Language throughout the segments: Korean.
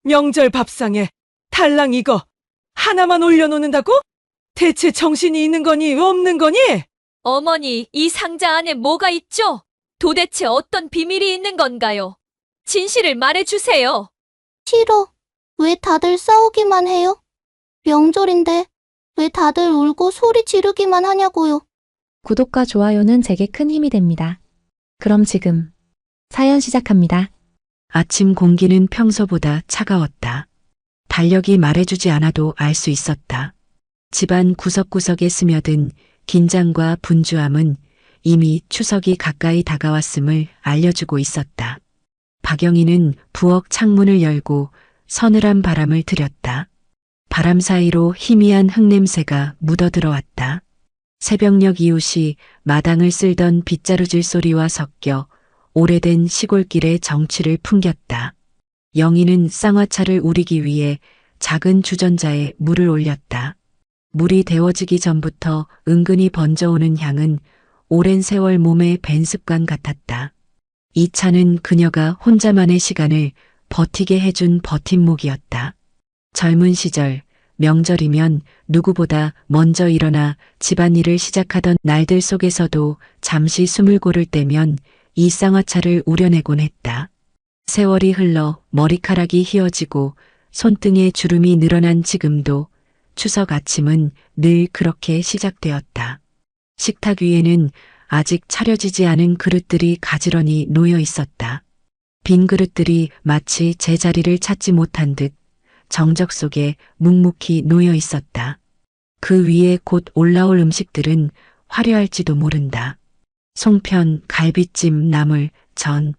명절 밥상에 달랑 이거 하나만 올려놓는다고? 대체 정신이 있는 거니 없는 거니? 어머니, 이 상자 안에 뭐가 있죠? 도대체 어떤 비밀이 있는 건가요? 진실을 말해주세요. 싫어. 왜 다들 싸우기만 해요? 명절인데 왜 다들 울고 소리 지르기만 하냐고요. 구독과 좋아요는 제게 큰 힘이 됩니다. 그럼 지금 사연 시작합니다. 아침 공기는 평소보다 차가웠다. 달력이 말해주지 않아도 알 수 있었다. 집안 구석구석에 스며든 긴장과 분주함은 이미 추석이 가까이 다가왔음을 알려주고 있었다. 박영희는 부엌 창문을 열고 서늘한 바람을 들였다. 바람 사이로 희미한 흙냄새가 묻어들어왔다. 새벽녘 이웃이 마당을 쓸던 빗자루질 소리와 섞여 오래된 시골길의 정취를 풍겼다. 영희는 쌍화차를 우리기 위해 작은 주전자에 물을 올렸다. 물이 데워지기 전부터 은근히 번져오는 향은 오랜 세월 몸에 밴 습관 같았다. 이 차는 그녀가 혼자만의 시간을 버티게 해준 버팀목이었다. 젊은 시절 명절이면 누구보다 먼저 일어나 집안일을 시작하던 날들 속에서도 잠시 숨을 고를 때면 이 쌍화차를 우려내곤 했다. 세월이 흘러 머리카락이 휘어지고 손등에 주름이 늘어난 지금도 추석 아침은 늘 그렇게 시작되었다. 식탁 위에는 아직 차려지지 않은 그릇들이 가지런히 놓여 있었다. 빈 그릇들이 마치 제자리를 찾지 못한 듯 정적 속에 묵묵히 놓여 있었다. 그 위에 곧 올라올 음식들은 화려할지도 모른다. 송편, 갈비찜, 나물, 전.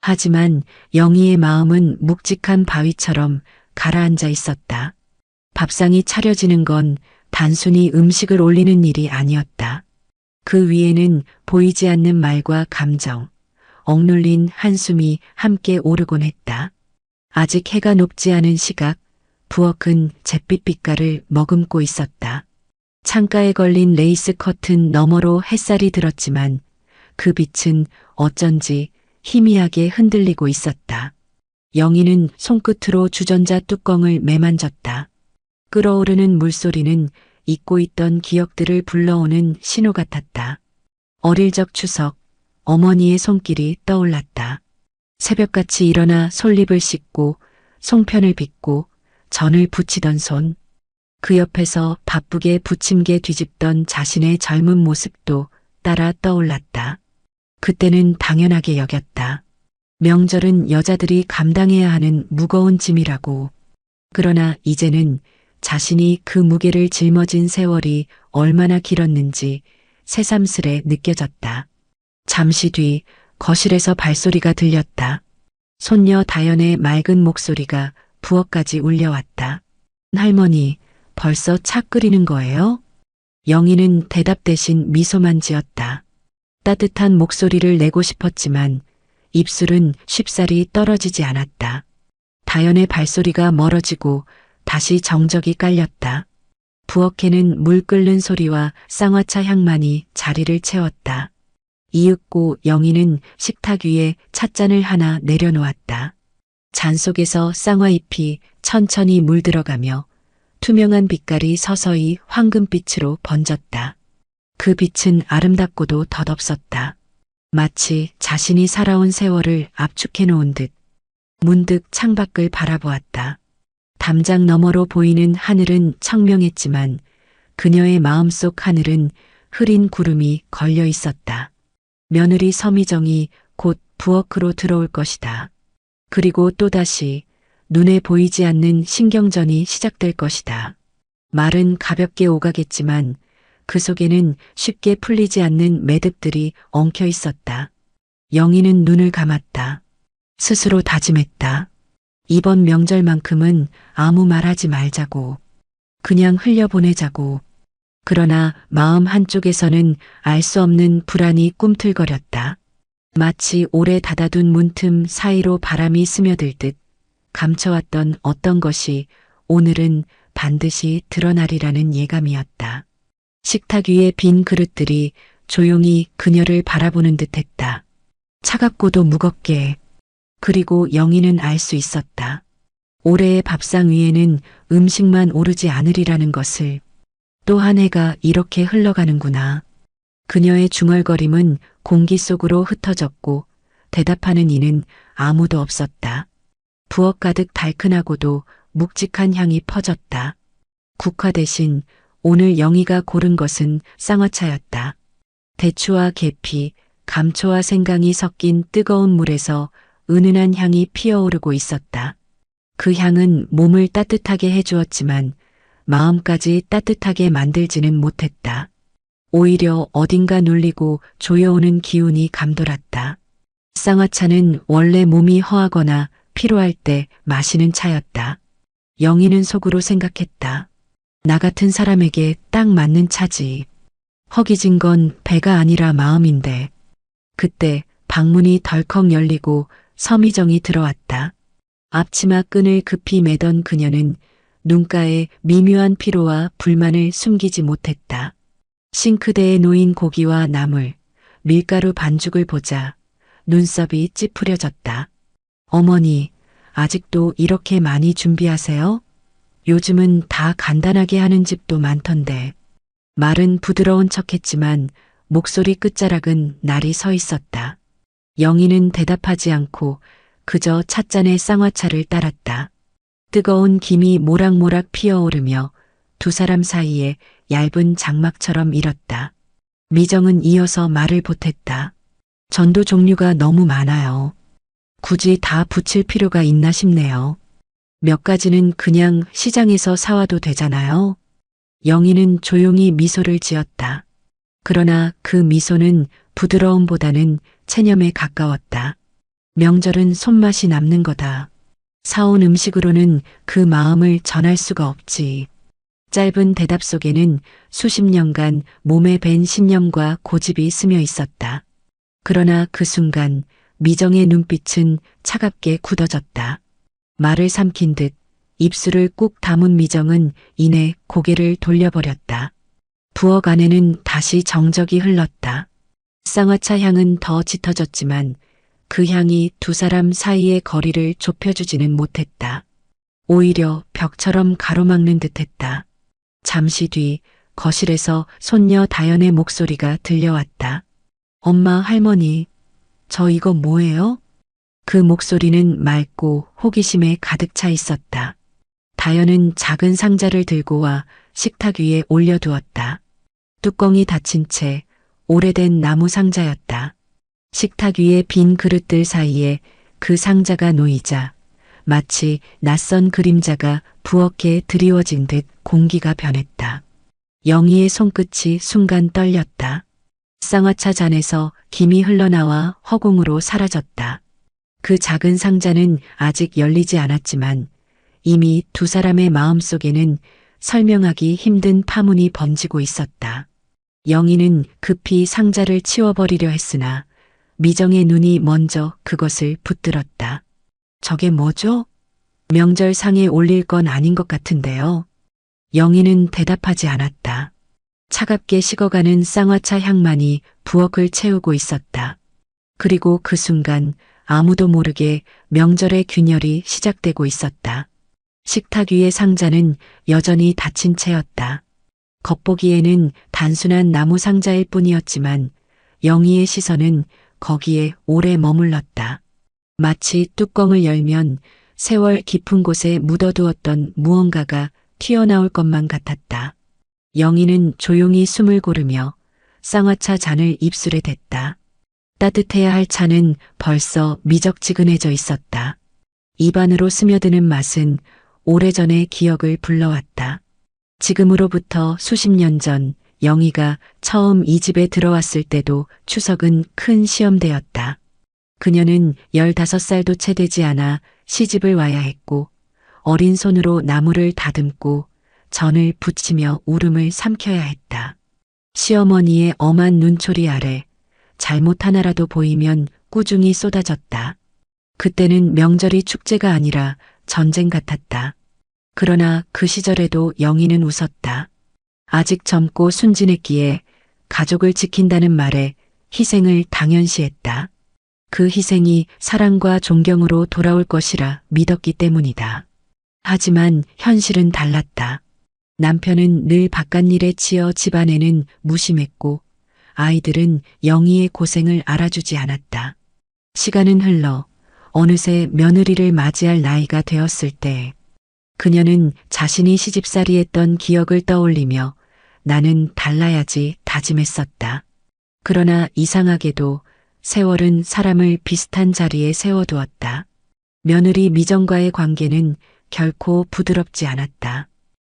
하지만 영희의 마음은 묵직한 바위처럼 가라앉아 있었다. 밥상이 차려지는 건 단순히 음식을 올리는 일이 아니었다. 그 위에는 보이지 않는 말과 감정, 억눌린 한숨이 함께 오르곤 했다. 아직 해가 높지 않은 시각, 부엌은 잿빛 빛깔을 머금고 있었다. 창가에 걸린 레이스 커튼 너머로 햇살이 들었지만 그 빛은 어쩐지 희미하게 흔들리고 있었다. 영희는 손끝으로 주전자 뚜껑을 매만졌다. 끓어오르는 물소리는 잊고 있던 기억들을 불러오는 신호 같았다. 어릴 적 추석, 어머니의 손길이 떠올랐다. 새벽같이 일어나 솔잎을 씻고 송편을 빚고 전을 부치던 손. 그 옆에서 바쁘게 부침개 뒤집던 자신의 젊은 모습도 따라 떠올랐다. 그때는 당연하게 여겼다. 명절은 여자들이 감당해야 하는 무거운 짐이라고. 그러나 이제는 자신이 그 무게를 짊어진 세월이 얼마나 길었는지 새삼스레 느껴졌다. 잠시 뒤 거실에서 발소리가 들렸다. 손녀 다연의 맑은 목소리가 부엌까지 울려왔다. 할머니, 벌써 차 끓이는 거예요? 영희는 대답 대신 미소만 지었다. 따뜻한 목소리를 내고 싶었지만 입술은 쉽사리 떨어지지 않았다. 다연의 발소리가 멀어지고 다시 정적이 깔렸다. 부엌에는 물 끓는 소리와 쌍화차 향만이 자리를 채웠다. 이윽고 영희는 식탁 위에 찻잔을 하나 내려놓았다. 잔 속에서 쌍화잎이 천천히 물들어가며 투명한 빛깔이 서서히 황금빛으로 번졌다. 그 빛은 아름답고도 덧없었다. 마치 자신이 살아온 세월을 압축해 놓은 듯. 문득 창밖을 바라보았다. 담장 너머로 보이는 하늘은 청명했지만 그녀의 마음속 하늘은 흐린 구름이 걸려 있었다. 며느리 서미정이 곧 부엌으로 들어올 것이다. 그리고 또다시 눈에 보이지 않는 신경전이 시작될 것이다. 말은 가볍게 오가겠지만 그 속에는 쉽게 풀리지 않는 매듭들이 엉켜 있었다. 영희는 눈을 감았다. 스스로 다짐했다. 이번 명절만큼은 아무 말하지 말자고. 그냥 흘려보내자고. 그러나 마음 한쪽에서는 알 수 없는 불안이 꿈틀거렸다. 마치 오래 닫아둔 문틈 사이로 바람이 스며들 듯 감춰왔던 어떤 것이 오늘은 반드시 드러나리라는 예감이었다. 식탁 위의 빈 그릇들이 조용히 그녀를 바라보는 듯했다. 차갑고도 무겁게. 그리고 영희는 알 수 있었다. 올해의 밥상 위에는 음식만 오르지 않으리라는 것을. 또 한 해가 이렇게 흘러가는구나. 그녀의 중얼거림은 공기 속으로 흩어졌고 대답하는 이는 아무도 없었다. 부엌 가득 달큰하고도 묵직한 향이 퍼졌다. 국화 대신 오늘 영희가 고른 것은 쌍화차였다. 대추와 계피, 감초와 생강이 섞인 뜨거운 물에서 은은한 향이 피어오르고 있었다. 그 향은 몸을 따뜻하게 해주었지만 마음까지 따뜻하게 만들지는 못했다. 오히려 어딘가 눌리고 조여오는 기운이 감돌았다. 쌍화차는 원래 몸이 허하거나 피로할 때 마시는 차였다. 영희는 속으로 생각했다. 나 같은 사람에게 딱 맞는 차지. 허기진 건 배가 아니라 마음인데. 그때 방문이 덜컥 열리고 서미정이 들어왔다. 앞치마 끈을 급히 매던 그녀는 눈가에 미묘한 피로와 불만을 숨기지 못했다. 싱크대에 놓인 고기와 나물, 밀가루 반죽을 보자 눈썹이 찌푸려졌다. 어머니, 아직도 이렇게 많이 준비하세요? 요즘은 다 간단하게 하는 집도 많던데. 말은 부드러운 척했지만 목소리 끝자락은 날이 서 있었다. 영희는 대답하지 않고 그저 찻잔에 쌍화차를 따랐다. 뜨거운 김이 모락모락 피어오르며 두 사람 사이에 얇은 장막처럼 일었다. 미정은 이어서 말을 보탰다. 전도 종류가 너무 많아요. 굳이 다 붙일 필요가 있나 싶네요. 몇 가지는 그냥 시장에서 사와도 되잖아요. 영희는 조용히 미소를 지었다. 그러나 그 미소는 부드러움보다는 체념에 가까웠다. 명절은 손맛이 남는 거다. 사온 음식으로는 그 마음을 전할 수가 없지. 짧은 대답 속에는 수십 년간 몸에 밴 신념과 고집이 스며 있었다. 그러나 그 순간 미정의 눈빛은 차갑게 굳어졌다. 말을 삼킨 듯 입술을 꾹 다문 미정은 이내 고개를 돌려버렸다. 부엌 안에는 다시 정적이 흘렀다. 쌍화차 향은 더 짙어졌지만 그 향이 두 사람 사이의 거리를 좁혀주지는 못했다. 오히려 벽처럼 가로막는 듯했다. 잠시 뒤 거실에서 손녀 다연의 목소리가 들려왔다. 엄마, 할머니, 저 이거 뭐예요? 그 목소리는 맑고 호기심에 가득 차 있었다. 다연은 작은 상자를 들고 와 식탁 위에 올려두었다. 뚜껑이 닫힌 채 오래된 나무 상자였다. 식탁 위에 빈 그릇들 사이에 그 상자가 놓이자 마치 낯선 그림자가 부엌에 드리워진 듯 공기가 변했다. 영희의 손끝이 순간 떨렸다. 쌍화차 잔에서 김이 흘러나와 허공으로 사라졌다. 그 작은 상자는 아직 열리지 않았지만 이미 두 사람의 마음속에는 설명하기 힘든 파문이 번지고 있었다. 영희는 급히 상자를 치워버리려 했으나 미정의 눈이 먼저 그것을 붙들었다. 저게 뭐죠? 명절상에 올릴 건 아닌 것 같은데요. 영희는 대답하지 않았다. 차갑게 식어가는 쌍화차 향만이 부엌을 채우고 있었다. 그리고 그 순간 아무도 모르게 명절의 균열이 시작되고 있었다. 식탁 위의 상자는 여전히 닫힌 채였다. 겉보기에는 단순한 나무 상자일 뿐이었지만 영희의 시선은 거기에 오래 머물렀다. 마치 뚜껑을 열면 세월 깊은 곳에 묻어두었던 무언가가 튀어나올 것만 같았다. 영희는 조용히 숨을 고르며 쌍화차 잔을 입술에 댔다. 따뜻해야 할 차는 벌써 미적지근해져 있었다. 입안으로 스며드는 맛은 오래전의 기억을 불러왔다. 지금으로부터 수십 년 전 영희가 처음 이 집에 들어왔을 때도 추석은 큰 시험대였다. 그녀는 15살도 채 되지 않아 시집을 와야 했고 어린 손으로 나무를 다듬고 전을 부치며 울음을 삼켜야 했다. 시어머니의 엄한 눈초리 아래 잘못 하나라도 보이면 꾸중이 쏟아졌다. 그때는 명절이 축제가 아니라 전쟁 같았다. 그러나 그 시절에도 영희는 웃었다. 아직 젊고 순진했기에 가족을 지킨다는 말에 희생을 당연시했다. 그 희생이 사랑과 존경으로 돌아올 것이라 믿었기 때문이다. 하지만 현실은 달랐다. 남편은 늘 바깥일에 치여 집안에는 무심했고 아이들은 영희의 고생을 알아주지 않았다. 시간은 흘러 어느새 며느리를 맞이할 나이가 되었을 때 그녀는 자신이 시집살이 했던 기억을 떠올리며 나는 달라야지 다짐했었다. 그러나 이상하게도 세월은 사람을 비슷한 자리에 세워두었다. 며느리 미정과의 관계는 결코 부드럽지 않았다.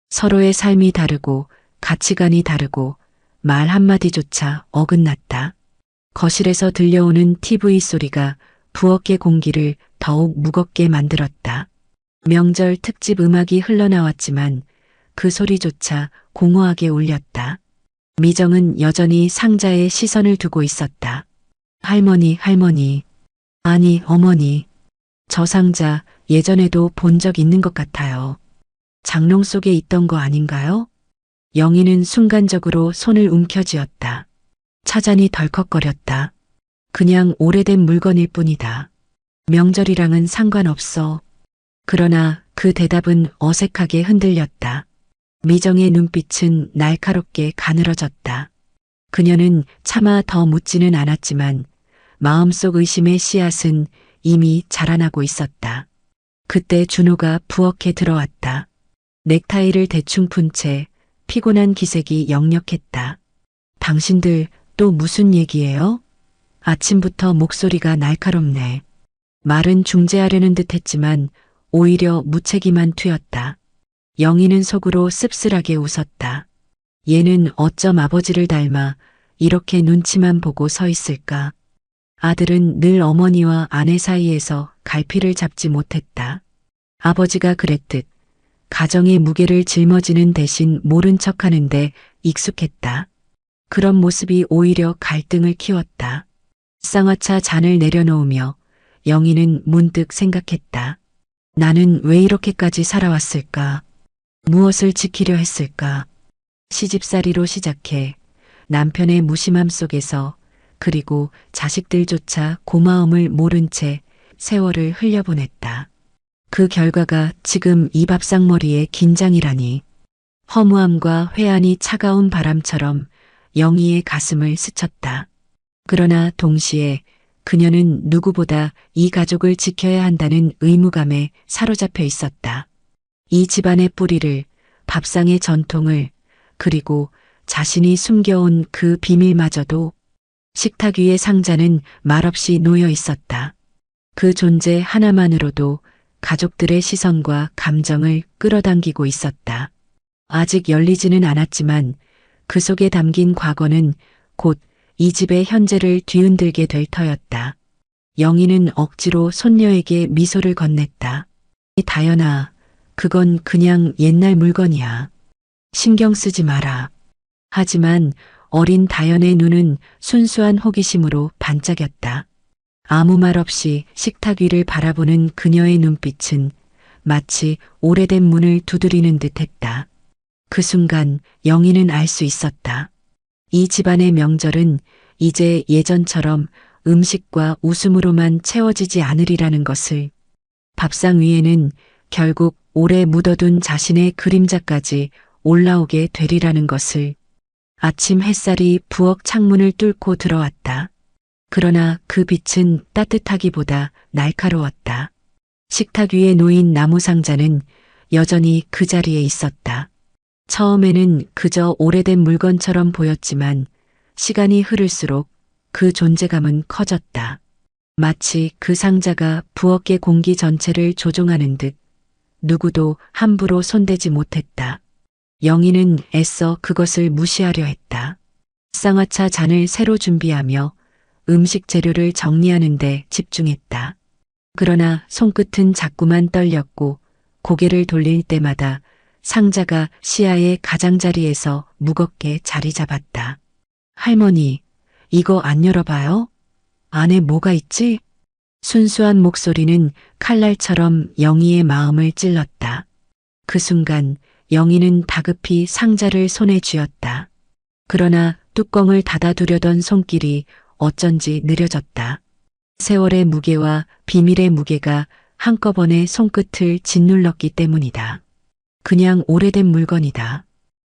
서로의 삶이 다르고 가치관이 다르고 말 한마디조차 어긋났다. 거실에서 들려오는 TV 소리가 부엌의 공기를 더욱 무겁게 만들었다. 명절 특집 음악이 흘러나왔지만 그 소리조차 공허하게 울렸다. 미정은 여전히 상자에 시선을 두고 있었다. 할머니, 아니, 어머니. 저 상자 예전에도 본 적 있는 것 같아요. 장롱 속에 있던 거 아닌가요? 영희는 순간적으로 손을 움켜쥐었다. 차잔이 덜컥거렸다. 그냥 오래된 물건일 뿐이다. 명절이랑은 상관없어. 그러나 그 대답은 어색하게 흔들렸다. 미정의 눈빛은 날카롭게 가늘어졌다. 그녀는 차마 더 묻지는 않았지만 마음속 의심의 씨앗은 이미 자라나고 있었다. 그때 준호가 부엌에 들어왔다. 넥타이를 대충 푼 채 피곤한 기색이 역력했다. 당신들 또 무슨 얘기예요? 아침부터 목소리가 날카롭네. 말은 중재하려는 듯 했지만 오히려 무책임한 투였다. 영희는 속으로 씁쓸하게 웃었다. 얘는 어쩜 아버지를 닮아 이렇게 눈치만 보고 서 있을까? 아들은 늘 어머니와 아내 사이에서 갈피를 잡지 못했다. 아버지가 그랬듯 가정의 무게를 짊어지는 대신 모른 척하는데 익숙했다. 그런 모습이 오히려 갈등을 키웠다. 쌍화차 잔을 내려놓으며 영희는 문득 생각했다. 나는 왜 이렇게까지 살아왔을까? 무엇을 지키려 했을까? 시집살이로 시작해 남편의 무심함 속에서 그리고 자식들조차 고마움을 모른 채 세월을 흘려보냈다. 그 결과가 지금 이 밥상머리의 긴장이라니. 허무함과 회한이 차가운 바람처럼 영희의 가슴을 스쳤다. 그러나 동시에 그녀는 누구보다 이 가족을 지켜야 한다는 의무감에 사로잡혀 있었다. 이 집안의 뿌리를, 밥상의 전통을, 그리고 자신이 숨겨온 그 비밀마저도. 식탁 위의 상자는 말없이 놓여 있었다. 그 존재 하나만으로도 가족들의 시선과 감정을 끌어당기고 있었다. 아직 열리지는 않았지만 그 속에 담긴 과거는 곧 이 집의 현재를 뒤흔들게 될 터였다. 영희는 억지로 손녀에게 미소를 건넸다. 다연아, 그건 그냥 옛날 물건이야. 신경 쓰지 마라. 하지만 어린 다연의 눈은 순수한 호기심으로 반짝였다. 아무 말 없이 식탁 위를 바라보는 그녀의 눈빛은 마치 오래된 문을 두드리는 듯 했다. 그 순간 영희는 알 수 있었다. 이 집안의 명절은 이제 예전처럼 음식과 웃음으로만 채워지지 않으리라는 것을. 밥상 위에는 결국 오래 묻어둔 자신의 그림자까지 올라오게 되리라는 것을. 아침 햇살이 부엌 창문을 뚫고 들어왔다. 그러나 그 빛은 따뜻하기보다 날카로웠다. 식탁 위에 놓인 나무 상자는 여전히 그 자리에 있었다. 처음에는 그저 오래된 물건처럼 보였지만 시간이 흐를수록 그 존재감은 커졌다. 마치 그 상자가 부엌의 공기 전체를 조종하는 듯 누구도 함부로 손대지 못했다. 영희는 애써 그것을 무시하려 했다. 쌍화차 잔을 새로 준비하며 음식 재료를 정리하는 데 집중했다. 그러나 손끝은 자꾸만 떨렸고 고개를 돌릴 때마다 상자가 시야의 가장자리에서 무겁게 자리 잡았다. 할머니, 이거 안 열어봐요? 안에 뭐가 있지? 순수한 목소리는 칼날처럼 영희의 마음을 찔렀다. 그 순간 영희는 다급히 상자를 손에 쥐었다. 그러나 뚜껑을 닫아두려던 손길이 어쩐지 느려졌다. 세월의 무게와 비밀의 무게가 한꺼번에 손끝을 짓눌렀기 때문이다. 그냥 오래된 물건이다.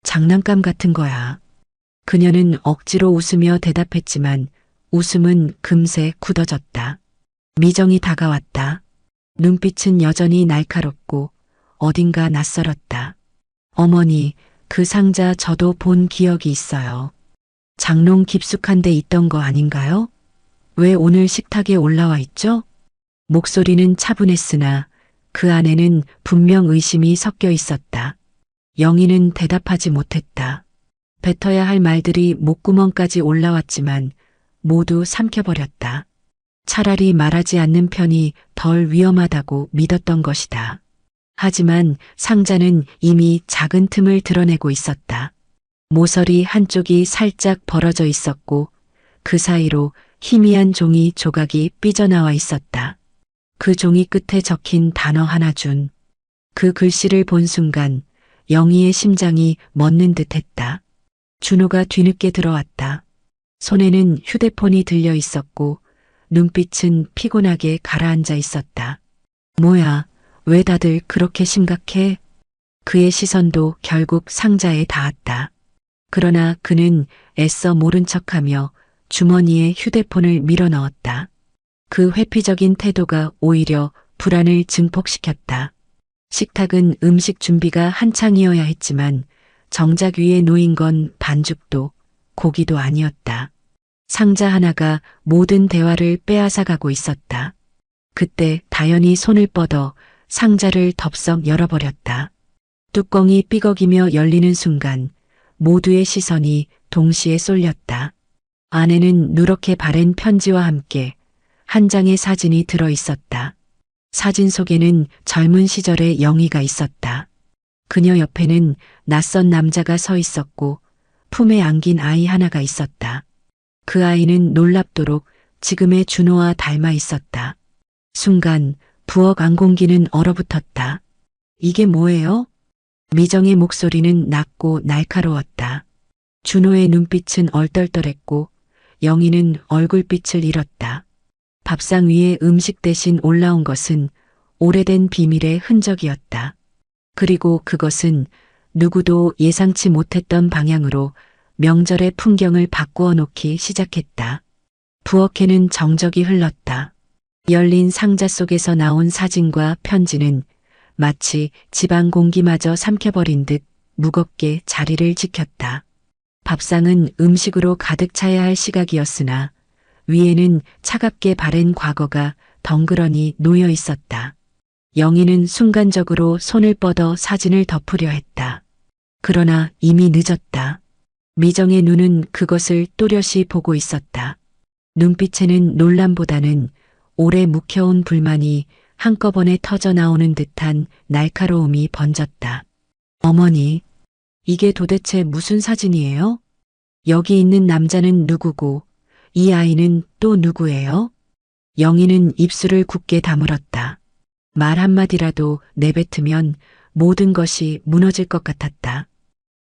장난감 같은 거야. 그녀는 억지로 웃으며 대답했지만 웃음은 금세 굳어졌다. 미정이 다가왔다. 눈빛은 여전히 날카롭고 어딘가 낯설었다. 어머니, 그 상자 저도 본 기억이 있어요. 장롱 깊숙한 데 있던 거 아닌가요? 왜 오늘 식탁에 올라와 있죠? 목소리는 차분했으나 그 안에는 분명 의심이 섞여 있었다. 영희는 대답하지 못했다. 뱉어야 할 말들이 목구멍까지 올라왔지만 모두 삼켜버렸다. 차라리 말하지 않는 편이 덜 위험하다고 믿었던 것이다. 하지만 상자는 이미 작은 틈을 드러내고 있었다. 모서리 한쪽이 살짝 벌어져 있었고 그 사이로 희미한 종이 조각이 삐져나와 있었다. 그 종이 끝에 적힌 단어 하나 준. 그 글씨를 본 순간 영희의 심장이 멎는 듯했다. 준호가 뒤늦게 들어왔다. 손에는 휴대폰이 들려 있었고 눈빛은 피곤하게 가라앉아 있었다. 뭐야, 왜 다들 그렇게 심각해? 그의 시선도 결국 상자에 닿았다. 그러나 그는 애써 모른 척하며 주머니에 휴대폰을 밀어 넣었다. 그 회피적인 태도가 오히려 불안을 증폭시켰다. 식탁은 음식 준비가 한창이어야 했지만 정작 위에 놓인 건 반죽도 고기도 아니었다. 상자 하나가 모든 대화를 빼앗아가고 있었다. 그때 다연이 손을 뻗어 상자를 덥석 열어버렸다. 뚜껑이 삐걱이며 열리는 순간 모두의 시선이 동시에 쏠렸다. 안에는 누렇게 바랜 편지와 함께 한 장의 사진이 들어 있었다. 사진 속에는 젊은 시절의 영희가 있었다. 그녀 옆에는 낯선 남자가 서 있었고 품에 안긴 아이 하나가 있었다. 그 아이는 놀랍도록 지금의 준호와 닮아 있었다. 순간 부엌 안공기는 얼어붙었다. 이게 뭐예요? 미정의 목소리는 낮고 날카로웠다. 준호의 눈빛은 얼떨떨했고 영희는 얼굴빛을 잃었다. 밥상 위에 음식 대신 올라온 것은 오래된 비밀의 흔적이었다. 그리고 그것은 누구도 예상치 못했던 방향으로 명절의 풍경을 바꾸어 놓기 시작했다. 부엌에는 정적이 흘렀다. 열린 상자 속에서 나온 사진과 편지는 마치 집안 공기마저 삼켜버린 듯 무겁게 자리를 지켰다. 밥상은 음식으로 가득 차야 할 시각이었으나 위에는 차갑게 바랜 과거가 덩그러니 놓여 있었다. 영희는 순간적으로 손을 뻗어 사진을 덮으려 했다. 그러나 이미 늦었다. 미정의 눈은 그것을 또렷이 보고 있었다. 눈빛에는 놀람보다는 오래 묵혀온 불만이 한꺼번에 터져 나오는 듯한 날카로움이 번졌다. 어머니, 이게 도대체 무슨 사진이에요? 여기 있는 남자는 누구고 이 아이는 또 누구예요? 영희는 입술을 굳게 다물었다. 말 한마디라도 내뱉으면 모든 것이 무너질 것 같았다.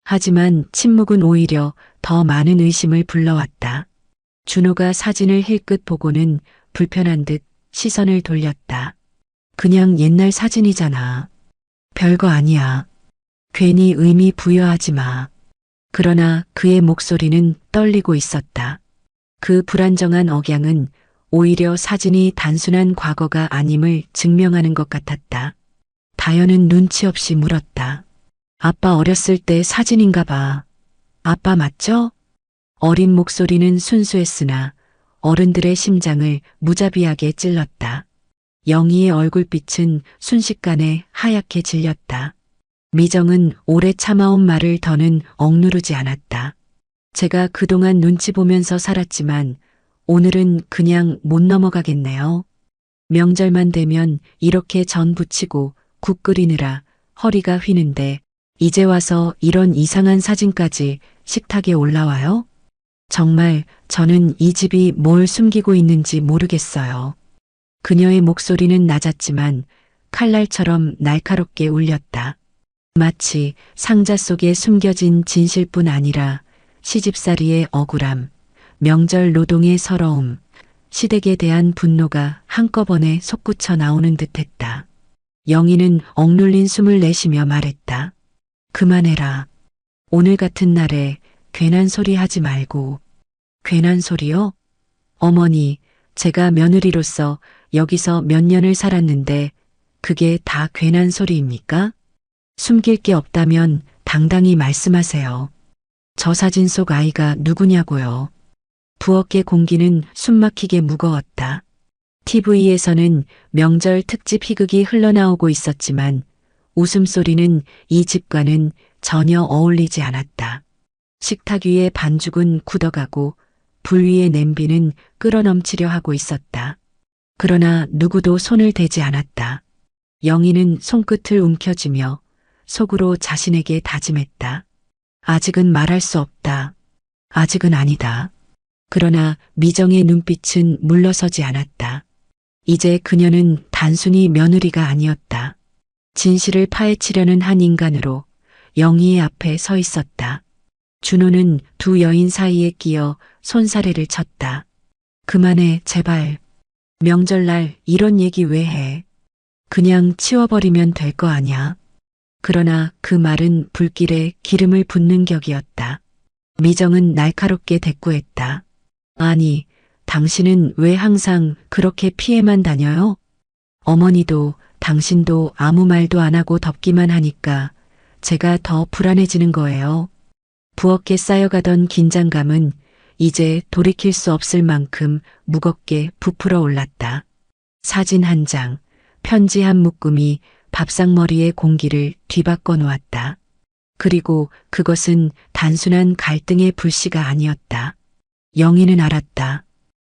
하지만 침묵은 오히려 더 많은 의심을 불러왔다. 준호가 사진을 힐끗 보고는 불편한 듯 시선을 돌렸다. 그냥 옛날 사진이잖아. 별거 아니야. 괜히 의미 부여하지 마. 그러나 그의 목소리는 떨리고 있었다. 그 불안정한 억양은 오히려 사진이 단순한 과거가 아님을 증명하는 것 같았다. 다연은 눈치 없이 물었다. 아빠 어렸을 때 사진인가 봐. 아빠 맞죠? 어린 목소리는 순수했으나 어른들의 심장을 무자비하게 찔렀다. 영희의 얼굴빛은 순식간에 하얗게 질렸다. 미정은 오래 참아온 말을 더는 억누르지 않았다. 제가 그동안 눈치 보면서 살았지만 오늘은 그냥 못 넘어가겠네요. 명절만 되면 이렇게 전 부치고 국 끓이느라 허리가 휘는데 이제 와서 이런 이상한 사진까지 식탁에 올라와요? 정말 저는 이 집이 뭘 숨기고 있는지 모르겠어요. 그녀의 목소리는 낮았지만 칼날처럼 날카롭게 울렸다. 마치 상자 속에 숨겨진 진실뿐 아니라 시집살이의 억울함, 명절 노동의 서러움, 시댁에 대한 분노가 한꺼번에 솟구쳐 나오는 듯했다. 영희는 억눌린 숨을 내쉬며 말했다. 그만해라. 오늘 같은 날에 괜한 소리 하지 말고. 괜한 소리요? 어머니, 제가 며느리로서 여기서 몇 년을 살았는데 그게 다 괜한 소리입니까? 숨길 게 없다면 당당히 말씀하세요. 저 사진 속 아이가 누구냐고요. 부엌의 공기는 숨막히게 무거웠다. TV에서는 명절 특집 희극이 흘러나오고 있었지만 웃음소리는 이 집과는 전혀 어울리지 않았다. 식탁 위의 반죽은 굳어가고 불 위의 냄비는 끓어넘치려 하고 있었다. 그러나 누구도 손을 대지 않았다. 영희는 손끝을 움켜쥐며 속으로 자신에게 다짐했다. 아직은 말할 수 없다. 아직은 아니다. 그러나 미정의 눈빛은 물러서지 않았다. 이제 그녀는 단순히 며느리가 아니었다. 진실을 파헤치려는 한 인간으로 영희의 앞에 서 있었다. 준호는 두 여인 사이에 끼어 손사래를 쳤다. 그만해, 제발. 명절날 이런 얘기 왜 해? 그냥 치워버리면 될 거 아냐? 그러나 그 말은 불길에 기름을 붓는 격이었다. 미정은 날카롭게 대꾸했다. 아니, 당신은 왜 항상 그렇게 피해만 다녀요? 어머니도 당신도 아무 말도 안 하고 덮기만 하니까 제가 더 불안해지는 거예요. 부엌에 쌓여가던 긴장감은 이제 돌이킬 수 없을 만큼 무겁게 부풀어 올랐다. 사진 한 장, 편지 한 묶음이 밥상머리의 공기를 뒤바꿔 놓았다. 그리고 그것은 단순한 갈등의 불씨가 아니었다. 영희는 알았다.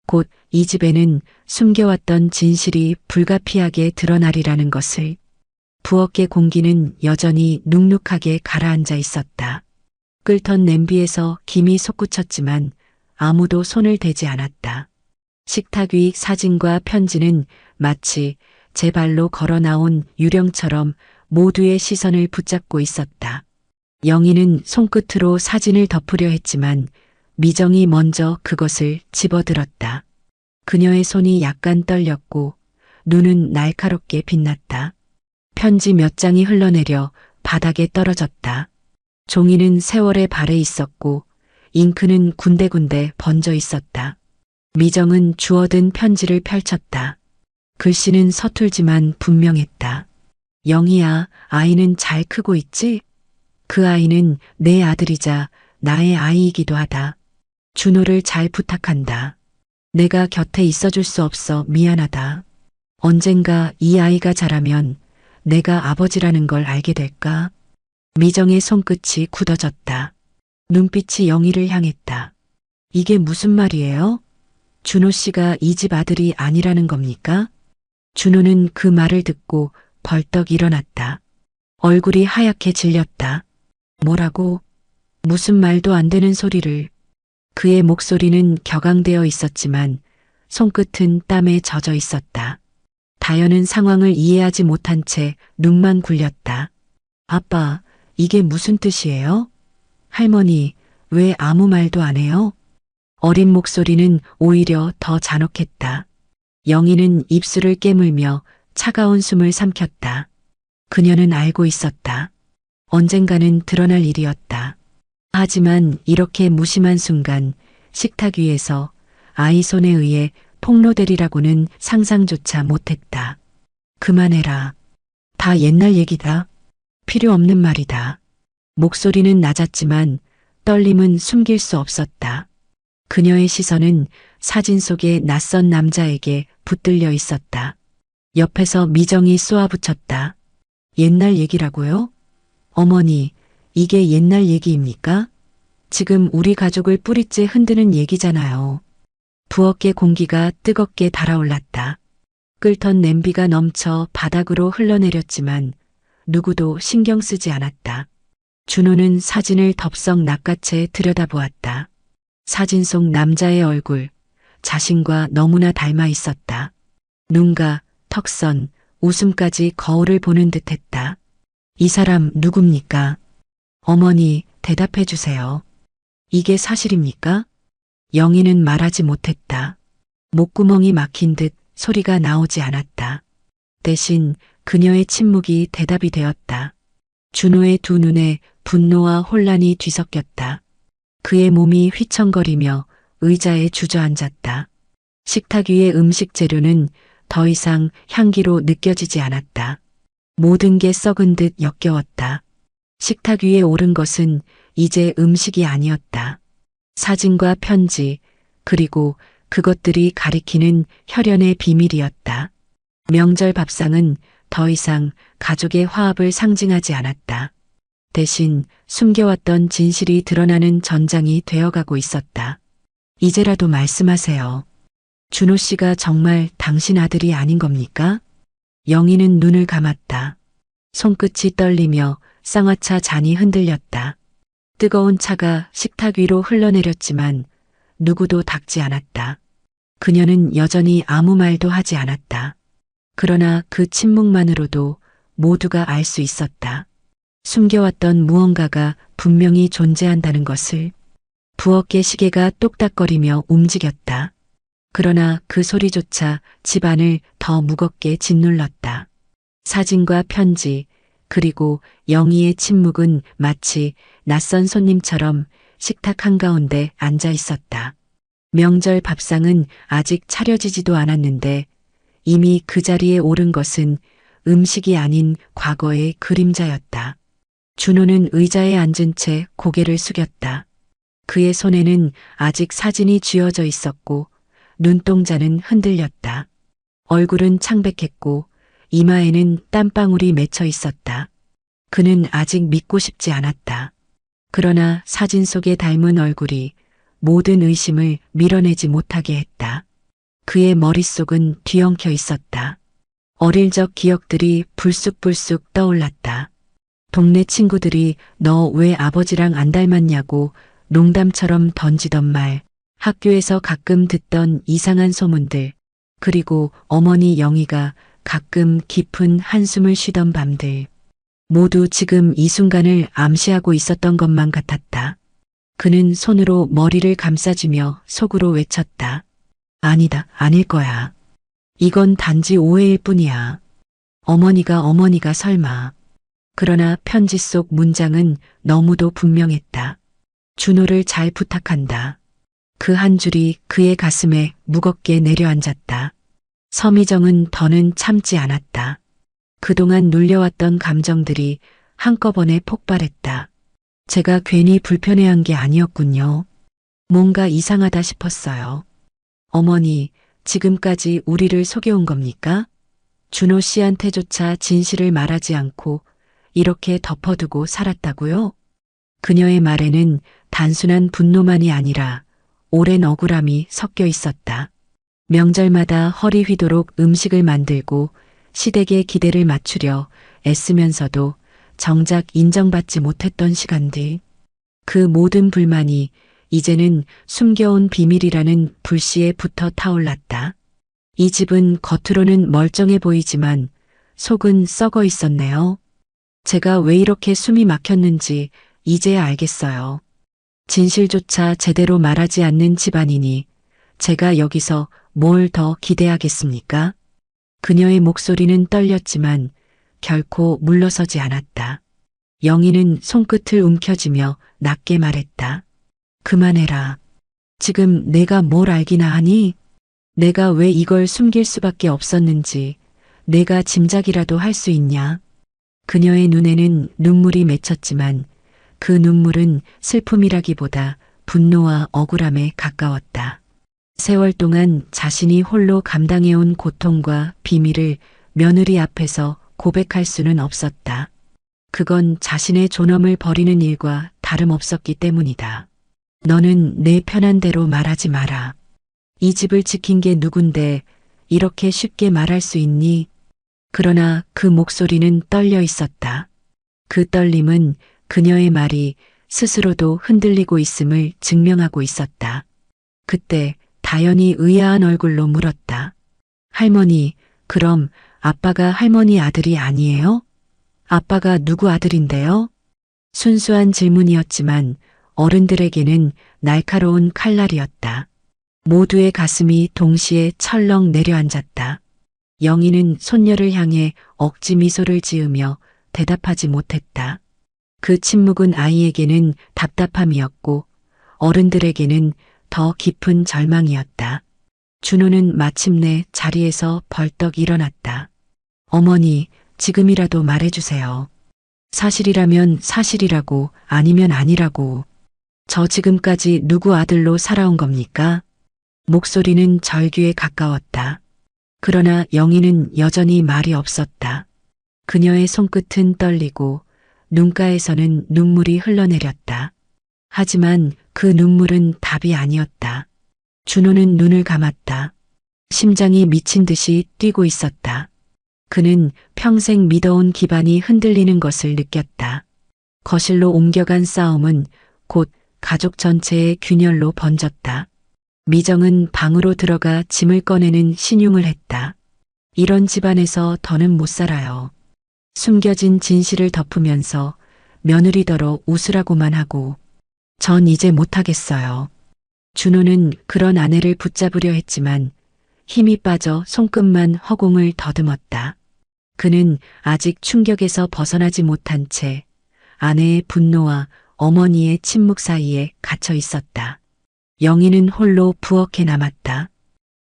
곧 이 집에는 숨겨왔던 진실이 불가피하게 드러나리라는 것을. 부엌의 공기는 여전히 눅눅하게 가라앉아 있었다. 끓던 냄비에서 김이 솟구쳤지만 아무도 손을 대지 않았다. 식탁 위 사진과 편지는 마치 제 발로 걸어 나온 유령처럼 모두의 시선을 붙잡고 있었다. 영희는 손끝으로 사진을 덮으려 했지만 미정이 먼저 그것을 집어들었다. 그녀의 손이 약간 떨렸고 눈은 날카롭게 빛났다. 편지 몇 장이 흘러내려 바닥에 떨어졌다. 종이는 세월의 발에 있었고 잉크는 군데군데 번져 있었다. 미정은 주워든 편지를 펼쳤다. 글씨는 서툴지만 분명했다. 영희야, 아이는 잘 크고 있지? 그 아이는 내 아들이자 나의 아이이기도 하다. 준호를 잘 부탁한다. 내가 곁에 있어줄 수 없어 미안하다. 언젠가 이 아이가 자라면 내가 아버지라는 걸 알게 될까? 미정의 손끝이 굳어졌다. 눈빛이 영희를 향했다. 이게 무슨 말이에요? 준호 씨가 이 집 아들이 아니라는 겁니까? 준호는 그 말을 듣고 벌떡 일어났다. 얼굴이 하얗게 질렸다. 뭐라고? 무슨 말도 안 되는 소리를. 그의 목소리는 격앙되어 있었지만 손끝은 땀에 젖어 있었다. 다현은 상황을 이해하지 못한 채 눈만 굴렸다. 아빠, 이게 무슨 뜻이에요? 할머니, 왜 아무 말도 안 해요? 어린 목소리는 오히려 더 잔혹했다. 영희는 입술을 깨물며 차가운 숨을 삼켰다. 그녀는 알고 있었다. 언젠가는 드러날 일이었다. 하지만 이렇게 무심한 순간 식탁 위에서 아이 손에 의해 폭로되리라고는 상상조차 못했다. 그만해라. 다 옛날 얘기다. 필요 없는 말이다. 목소리는 낮았지만 떨림은 숨길 수 없었다. 그녀의 시선은 사진 속의 낯선 남자에게 붙들려 있었다. 옆에서 미정이 쏘아붙였다. 옛날 얘기라고요? 어머니, 이게 옛날 얘기입니까? 지금 우리 가족을 뿌리째 흔드는 얘기잖아요. 부엌의 공기가 뜨겁게 달아올랐다. 끓던 냄비가 넘쳐 바닥으로 흘러내렸지만 누구도 신경 쓰지 않았다. 준호는 사진을 덥석 낚아채 들여다보았다. 사진 속 남자의 얼굴, 자신과 너무나 닮아 있었다. 눈과 턱선, 웃음까지 거울을 보는 듯했다. 이 사람 누굽니까? 어머니, 대답해 주세요. 이게 사실입니까? 영희는 말하지 못했다. 목구멍이 막힌 듯 소리가 나오지 않았다. 대신 그녀의 침묵이 대답이 되었다. 준호의 두 눈에 분노와 혼란이 뒤섞였다. 그의 몸이 휘청거리며 의자에 주저앉았다. 식탁 위의 음식 재료는 더 이상 향기로 느껴지지 않았다. 모든 게 썩은 듯 역겨웠다. 식탁 위에 오른 것은 이제 음식이 아니었다. 사진과 편지, 그리고 그것들이 가리키는 혈연의 비밀이었다. 명절 밥상은 더 이상 가족의 화합을 상징하지 않았다. 대신 숨겨왔던 진실이 드러나는 전장이 되어가고 있었다. 이제라도 말씀하세요. 준호 씨가 정말 당신 아들이 아닌 겁니까? 영희는 눈을 감았다. 손끝이 떨리며 쌍화차 잔이 흔들렸다. 뜨거운 차가 식탁 위로 흘러내렸지만 누구도 닦지 않았다. 그녀는 여전히 아무 말도 하지 않았다. 그러나 그 침묵만으로도 모두가 알 수 있었다. 숨겨왔던 무언가가 분명히 존재한다는 것을. 부엌의 시계가 똑딱거리며 움직였다. 그러나 그 소리조차 집안을 더 무겁게 짓눌렀다. 사진과 편지, 그리고 영희의 침묵은 마치 낯선 손님처럼 식탁 한가운데 앉아 있었다. 명절 밥상은 아직 차려지지도 않았는데 이미 그 자리에 오른 것은 음식이 아닌 과거의 그림자였다. 준호는 의자에 앉은 채 고개를 숙였다. 그의 손에는 아직 사진이 쥐어져 있었고 눈동자는 흔들렸다. 얼굴은 창백했고 이마에는 땀방울이 맺혀 있었다. 그는 아직 믿고 싶지 않았다. 그러나 사진 속에 닮은 얼굴이 모든 의심을 밀어내지 못하게 했다. 그의 머릿속은 뒤엉켜 있었다. 어릴 적 기억들이 불쑥불쑥 떠올랐다. 동네 친구들이 너 왜 아버지랑 안 닮았냐고 농담처럼 던지던 말, 학교에서 가끔 듣던 이상한 소문들, 그리고 어머니 영희가 가끔 깊은 한숨을 쉬던 밤들. 모두 지금 이 순간을 암시하고 있었던 것만 같았다. 그는 손으로 머리를 감싸주며 속으로 외쳤다. 아니다, 아닐 거야. 이건 단지 오해일 뿐이야. 어머니가 설마. 그러나 편지 속 문장은 너무도 분명했다. 준호를 잘 부탁한다. 그 한 줄이 그의 가슴에 무겁게 내려앉았다. 서미정은 더는 참지 않았다. 그동안 눌려왔던 감정들이 한꺼번에 폭발했다. 제가 괜히 불편해한 게 아니었군요. 뭔가 이상하다 싶었어요. 어머니, 지금까지 우리를 속여온 겁니까? 준호 씨한테조차 진실을 말하지 않고 이렇게 덮어두고 살았다고요? 그녀의 말에는 단순한 분노만이 아니라 오랜 억울함이 섞여 있었다. 명절마다 허리 휘도록 음식을 만들고 시댁의 기대를 맞추려 애쓰면서도 정작 인정받지 못했던 시간들. 그 모든 불만이 이제는 숨겨온 비밀이라는 불씨에 붙어 타올랐다. 이 집은 겉으로는 멀쩡해 보이지만 속은 썩어 있었네요. 제가 왜 이렇게 숨이 막혔는지 이제야 알겠어요. 진실조차 제대로 말하지 않는 집안이니 제가 여기서 뭘 더 기대하겠습니까? 그녀의 목소리는 떨렸지만 결코 물러서지 않았다. 영희는 손끝을 움켜쥐며 낮게 말했다. 그만해라. 지금 내가 뭘 알기나 하니? 내가 왜 이걸 숨길 수밖에 없었는지 내가 짐작이라도 할 수 있냐? 그녀의 눈에는 눈물이 맺혔지만 그 눈물은 슬픔이라기보다 분노와 억울함에 가까웠다. 세월 동안 자신이 홀로 감당해온 고통과 비밀을 며느리 앞에서 고백할 수는 없었다. 그건 자신의 존엄을 버리는 일과 다름없었기 때문이다. 너는 내 편한 대로 말하지 마라. 이 집을 지킨 게 누군데 이렇게 쉽게 말할 수 있니? 그러나 그 목소리는 떨려 있었다. 그 떨림은 그녀의 말이 스스로도 흔들리고 있음을 증명하고 있었다. 그때 다연이 의아한 얼굴로 물었다. 할머니, 그럼 아빠가 할머니 아들이 아니에요? 아빠가 누구 아들인데요? 순수한 질문이었지만 어른들에게는 날카로운 칼날이었다. 모두의 가슴이 동시에 철렁 내려앉았다. 영희는 손녀를 향해 억지 미소를 지으며 대답하지 못했다. 그 침묵은 아이에게는 답답함이었고 어른들에게는 더 깊은 절망이었다. 준호는 마침내 자리에서 벌떡 일어났다. 어머니, 지금이라도 말해주세요. 사실이라면 사실이라고, 아니면 아니라고. 저 지금까지 누구 아들로 살아온 겁니까? 목소리는 절규에 가까웠다. 그러나 영희는 여전히 말이 없었다. 그녀의 손끝은 떨리고 눈가에서는 눈물이 흘러내렸다. 하지만 그 눈물은 답이 아니었다. 준호는 눈을 감았다. 심장이 미친 듯이 뛰고 있었다. 그는 평생 믿어온 기반이 흔들리는 것을 느꼈다. 거실로 옮겨간 싸움은 곧 가족 전체의 균열로 번졌다. 미정은 방으로 들어가 짐을 꺼내는 신용을 했다. 이런 집안에서 더는 못 살아요. 숨겨진 진실을 덮으면서 며느리더러 웃으라고만 하고 전 이제 못하겠어요. 준호는 그런 아내를 붙잡으려 했지만 힘이 빠져 손끝만 허공을 더듬었다. 그는 아직 충격에서 벗어나지 못한 채 아내의 분노와 어머니의 침묵 사이에 갇혀 있었다. 영희는 홀로 부엌에 남았다.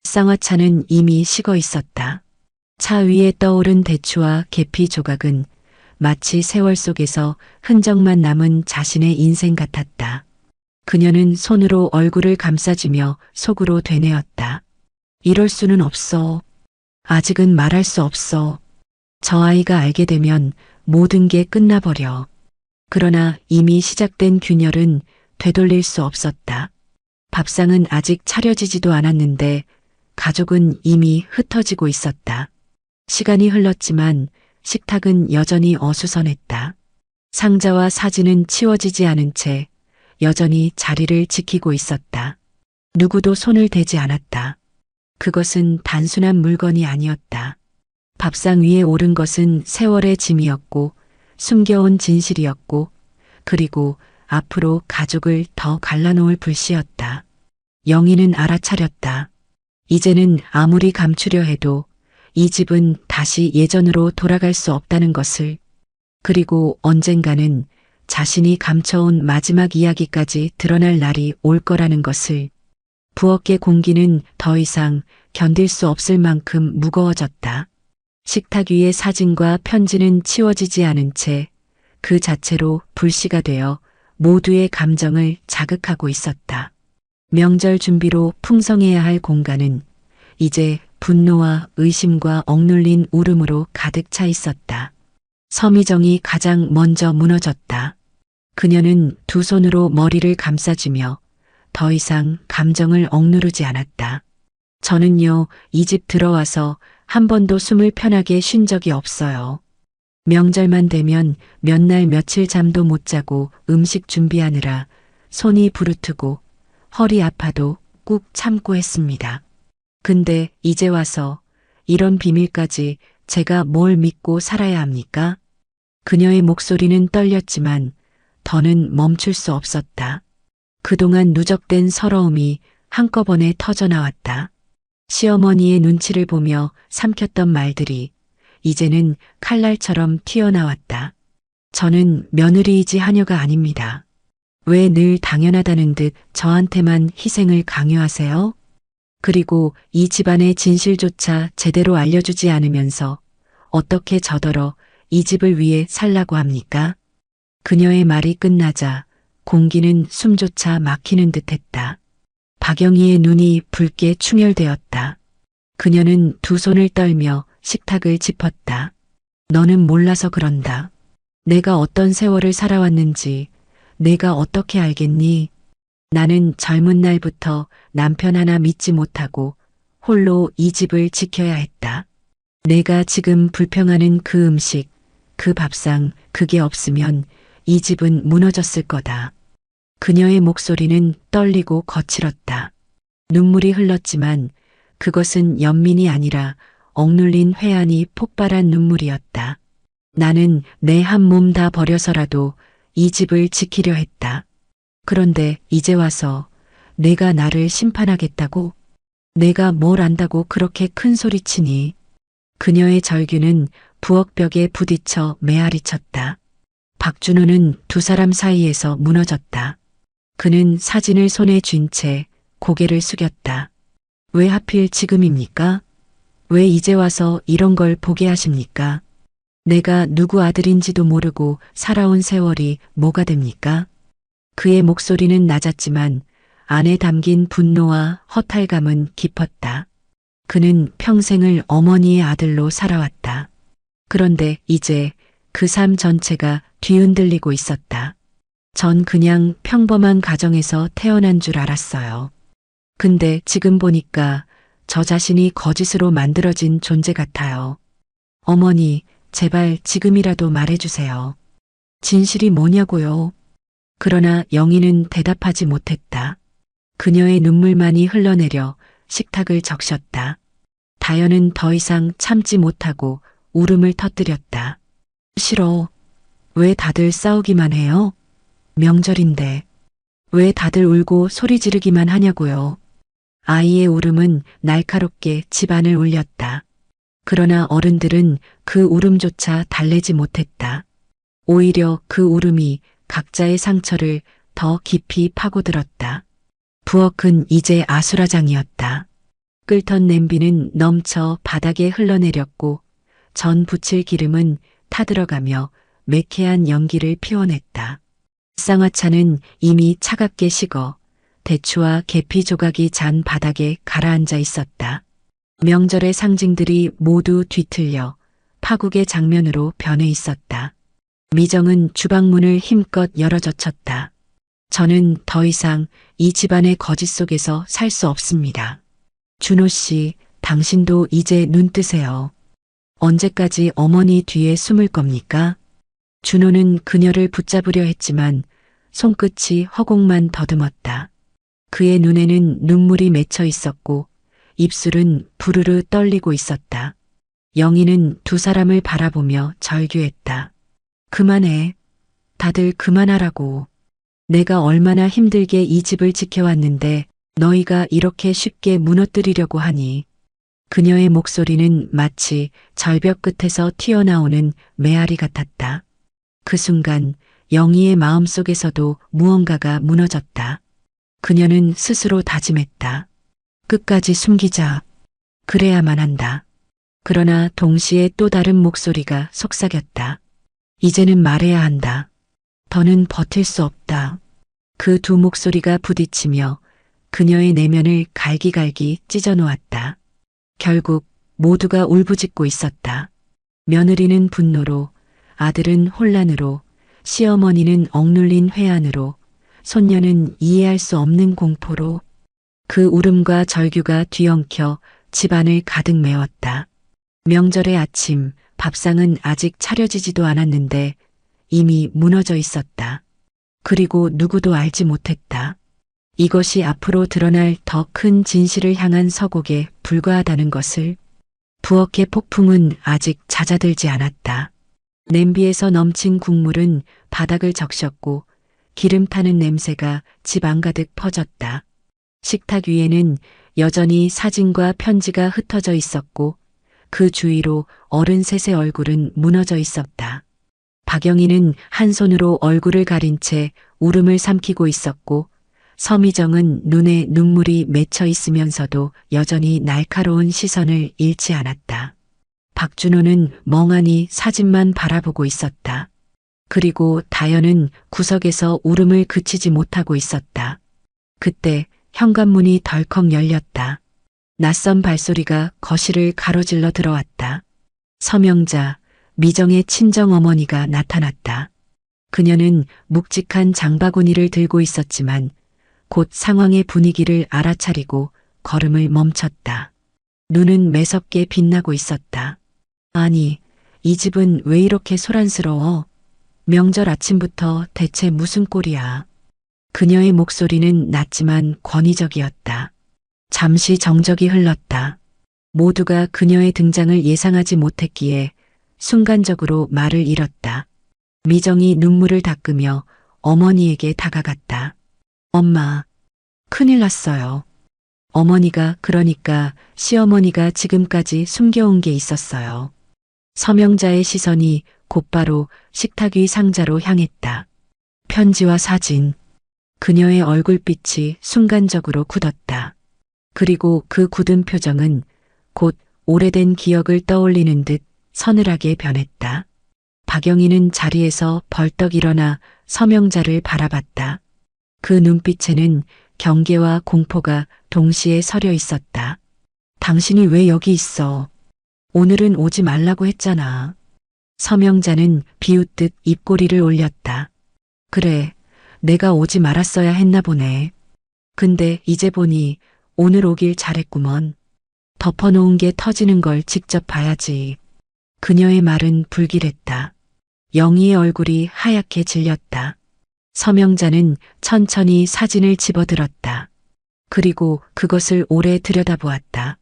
쌍화차는 이미 식어 있었다. 차 위에 떠오른 대추와 계피 조각은 마치 세월 속에서 흔적만 남은 자신의 인생 같았다. 그녀는 손으로 얼굴을 감싸주며 속으로 되뇌었다. 이럴 수는 없어. 아직은 말할 수 없어. 저 아이가 알게 되면 모든 게 끝나버려. 그러나 이미 시작된 균열은 되돌릴 수 없었다. 밥상은 아직 차려지지도 않았는데 가족은 이미 흩어지고 있었다. 시간이 흘렀지만 식탁은 여전히 어수선했다. 상자와 사진은 치워지지 않은 채 여전히 자리를 지키고 있었다. 누구도 손을 대지 않았다. 그것은 단순한 물건이 아니었다. 밥상 위에 오른 것은 세월의 짐이었고 숨겨온 진실이었고 그리고 앞으로 가족을 더 갈라놓을 불씨였다. 영희는 알아차렸다. 이제는 아무리 감추려 해도 이 집은 다시 예전으로 돌아갈 수 없다는 것을, 그리고 언젠가는 자신이 감춰온 마지막 이야기까지 드러날 날이 올 거라는 것을. 부엌의 공기는 더 이상 견딜 수 없을 만큼 무거워졌다. 식탁 위의 사진과 편지는 치워지지 않은 채 그 자체로 불씨가 되어 모두의 감정을 자극하고 있었다. 명절 준비로 풍성해야 할 공간은 이제 분노와 의심과 억눌린 울음으로 가득 차 있었다. 서미정이 가장 먼저 무너졌다. 그녀는 두 손으로 머리를 감싸주며 더 이상 감정을 억누르지 않았다. 저는요, 이 집 들어와서 한 번도 숨을 편하게 쉰 적이 없어요. 명절만 되면 몇 날 며칠 잠도 못 자고 음식 준비하느라 손이 부르트고 허리 아파도 꾹 참고 했습니다. 근데 이제 와서 이런 비밀까지 제가 뭘 믿고 살아야 합니까? 그녀의 목소리는 떨렸지만 더는 멈출 수 없었다. 그동안 누적된 서러움이 한꺼번에 터져나왔다. 시어머니의 눈치를 보며 삼켰던 말들이 이제는 칼날처럼 튀어나왔다. 저는 며느리이지 하녀가 아닙니다. 왜 늘 당연하다는 듯 저한테만 희생을 강요하세요? 그리고 이 집안의 진실조차 제대로 알려주지 않으면서 어떻게 저더러 이 집을 위해 살라고 합니까? 그녀의 말이 끝나자 공기는 숨조차 막히는 듯했다. 박영희의 눈이 붉게 충혈되었다. 그녀는 두 손을 떨며 식탁을 짚었다. 너는 몰라서 그런다. 내가 어떤 세월을 살아왔는지 내가 어떻게 알겠니? 나는 젊은 날부터 남편 하나 믿지 못하고 홀로 이 집을 지켜야 했다. 내가 지금 불평하는 그 음식, 그 밥상, 그게 없으면 이 집은 무너졌을 거다. 그녀의 목소리는 떨리고 거칠었다. 눈물이 흘렀지만 그것은 연민이 아니라 억눌린 회한이 폭발한 눈물이었다. 나는 내 한 몸 다 버려서라도 이 집을 지키려 했다. 그런데 이제 와서 내가 나를 심판하겠다고? 내가 뭘 안다고 그렇게 큰 소리치니. 그녀의 절규는 부엌벽에 부딪혀 메아리 쳤다. 박준호는 두 사람 사이에서 무너졌다. 그는 사진을 손에 쥔 채 고개를 숙였다. 왜 하필 지금입니까? 왜 이제 와서 이런 걸 보게 하십니까? 내가 누구 아들인지도 모르고 살아온 세월이 뭐가 됩니까? 그의 목소리는 낮았지만 안에 담긴 분노와 허탈감은 깊었다. 그는 평생을 어머니의 아들로 살아왔다. 그런데 이제 그 삶 전체가 뒤흔들리고 있었다. 전 그냥 평범한 가정에서 태어난 줄 알았어요. 근데 지금 보니까 저 자신이 거짓으로 만들어진 존재 같아요. 어머니, 제발 지금이라도 말해주세요. 진실이 뭐냐고요? 그러나 영희는 대답하지 못했다. 그녀의 눈물만이 흘러내려 식탁을 적셨다. 다연은 더 이상 참지 못하고 울음을 터뜨렸다. 싫어. 왜 다들 싸우기만 해요? 명절인데. 왜 다들 울고 소리 지르기만 하냐고요. 아이의 울음은 날카롭게 집안을 울렸다. 그러나 어른들은 그 울음조차 달래지 못했다. 오히려 그 울음이 각자의 상처를 더 깊이 파고들었다. 부엌은 이제 아수라장이었다. 끓던 냄비는 넘쳐 바닥에 흘러내렸고 전 부칠 기름은 타들어가며 매캐한 연기를 피워냈다. 쌍화차는 이미 차갑게 식어 대추와 계피 조각이 잔 바닥에 가라앉아 있었다. 명절의 상징들이 모두 뒤틀려 파국의 장면으로 변해 있었다. 미정은 주방문을 힘껏 열어젖혔다. 저는 더 이상 이 집안의 거짓 속에서 살 수 없습니다. 준호 씨, 당신도 이제 눈 뜨세요. 언제까지 어머니 뒤에 숨을 겁니까? 준호는 그녀를 붙잡으려 했지만 손끝이 허공만 더듬었다. 그의 눈에는 눈물이 맺혀 있었고 입술은 부르르 떨리고 있었다. 영희는 두 사람을 바라보며 절규했다. 그만해. 다들 그만하라고. 내가 얼마나 힘들게 이 집을 지켜왔는데 너희가 이렇게 쉽게 무너뜨리려고 하니. 그녀의 목소리는 마치 절벽 끝에서 튀어나오는 메아리 같았다. 그 순간 영희의 마음속에서도 무언가가 무너졌다. 그녀는 스스로 다짐했다. 끝까지 숨기자. 그래야만 한다. 그러나 동시에 또 다른 목소리가 속삭였다. 이제는 말해야 한다. 더는 버틸 수 없다. 그 두 목소리가 부딪히며 그녀의 내면을 갈기갈기 찢어놓았다. 결국 모두가 울부짖고 있었다. 며느리는 분노로, 아들은 혼란으로, 시어머니는 억눌린 회한으로, 손녀는 이해할 수 없는 공포로 그 울음과 절규가 뒤엉켜 집안을 가득 메웠다. 명절의 아침, 밥상은 아직 차려지지도 않았는데 이미 무너져 있었다. 그리고 누구도 알지 못했다. 이것이 앞으로 드러날 더 큰 진실을 향한 서곡에 불과하다는 것을. 부엌의 폭풍은 아직 잦아들지 않았다. 냄비에서 넘친 국물은 바닥을 적셨고 기름 타는 냄새가 집 안가득 퍼졌다. 식탁 위에는 여전히 사진과 편지가 흩어져 있었고 그 주위로 어른 셋의 얼굴은 무너져 있었다. 박영희는 한 손으로 얼굴을 가린 채 울음을 삼키고 있었고 서미정은 눈에 눈물이 맺혀 있으면서도 여전히 날카로운 시선을 잃지 않았다. 박준호는 멍하니 사진만 바라보고 있었다. 그리고 다연은 구석에서 울음을 그치지 못하고 있었다. 그때 현관문이 덜컥 열렸다. 낯선 발소리가 거실을 가로질러 들어왔다. 서명자, 미정의 친정어머니가 나타났다. 그녀는 묵직한 장바구니를 들고 있었지만 곧 상황의 분위기를 알아차리고 걸음을 멈췄다. 눈은 매섭게 빛나고 있었다. 아니, 이 집은 왜 이렇게 소란스러워? 명절 아침부터 대체 무슨 꼴이야? 그녀의 목소리는 낮지만 권위적이었다. 잠시 정적이 흘렀다. 모두가 그녀의 등장을 예상하지 못했기에 순간적으로 말을 잃었다. 미정이 눈물을 닦으며 어머니에게 다가갔다. 엄마, 큰일 났어요. 어머니가 그러니까 시어머니가 지금까지 숨겨온 게 있었어요. 서명자의 시선이 곧바로 식탁 위 상자로 향했다. 편지와 사진. 그녀의 얼굴빛이 순간적으로 굳었다. 그리고 그 굳은 표정은 곧 오래된 기억을 떠올리는 듯 서늘하게 변했다. 박영희는 자리에서 벌떡 일어나 서명자를 바라봤다. 그 눈빛에는 경계와 공포가 동시에 서려 있었다. 당신이 왜 여기 있어? 오늘은 오지 말라고 했잖아. 서명자는 비웃듯 입꼬리를 올렸다. 그래, 내가 오지 말았어야 했나 보네. 근데 이제 보니 오늘 오길 잘했구먼. 덮어놓은 게 터지는 걸 직접 봐야지. 그녀의 말은 불길했다. 영희의 얼굴이 하얗게 질렸다. 서명자는 천천히 사진을 집어들었다. 그리고 그것을 오래 들여다보았다.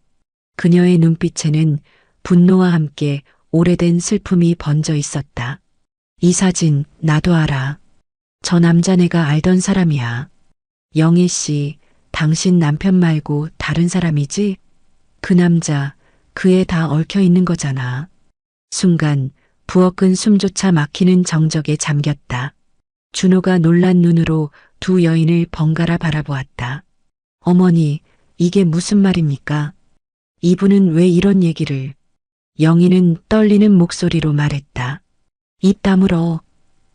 그녀의 눈빛에는 분노와 함께 오래된 슬픔이 번져 있었다. 이 사진 나도 알아. 저 남자 내가 알던 사람이야. 영희 씨, 당신 남편 말고 다른 사람이지? 그 남자, 그에 다 얽혀 있는 거잖아. 순간 부엌은 숨조차 막히는 정적에 잠겼다. 준호가 놀란 눈으로 두 여인을 번갈아 바라보았다. 어머니, 이게 무슨 말입니까? 이분은 왜 이런 얘기를? 영희는 떨리는 목소리로 말했다. 입 다물어.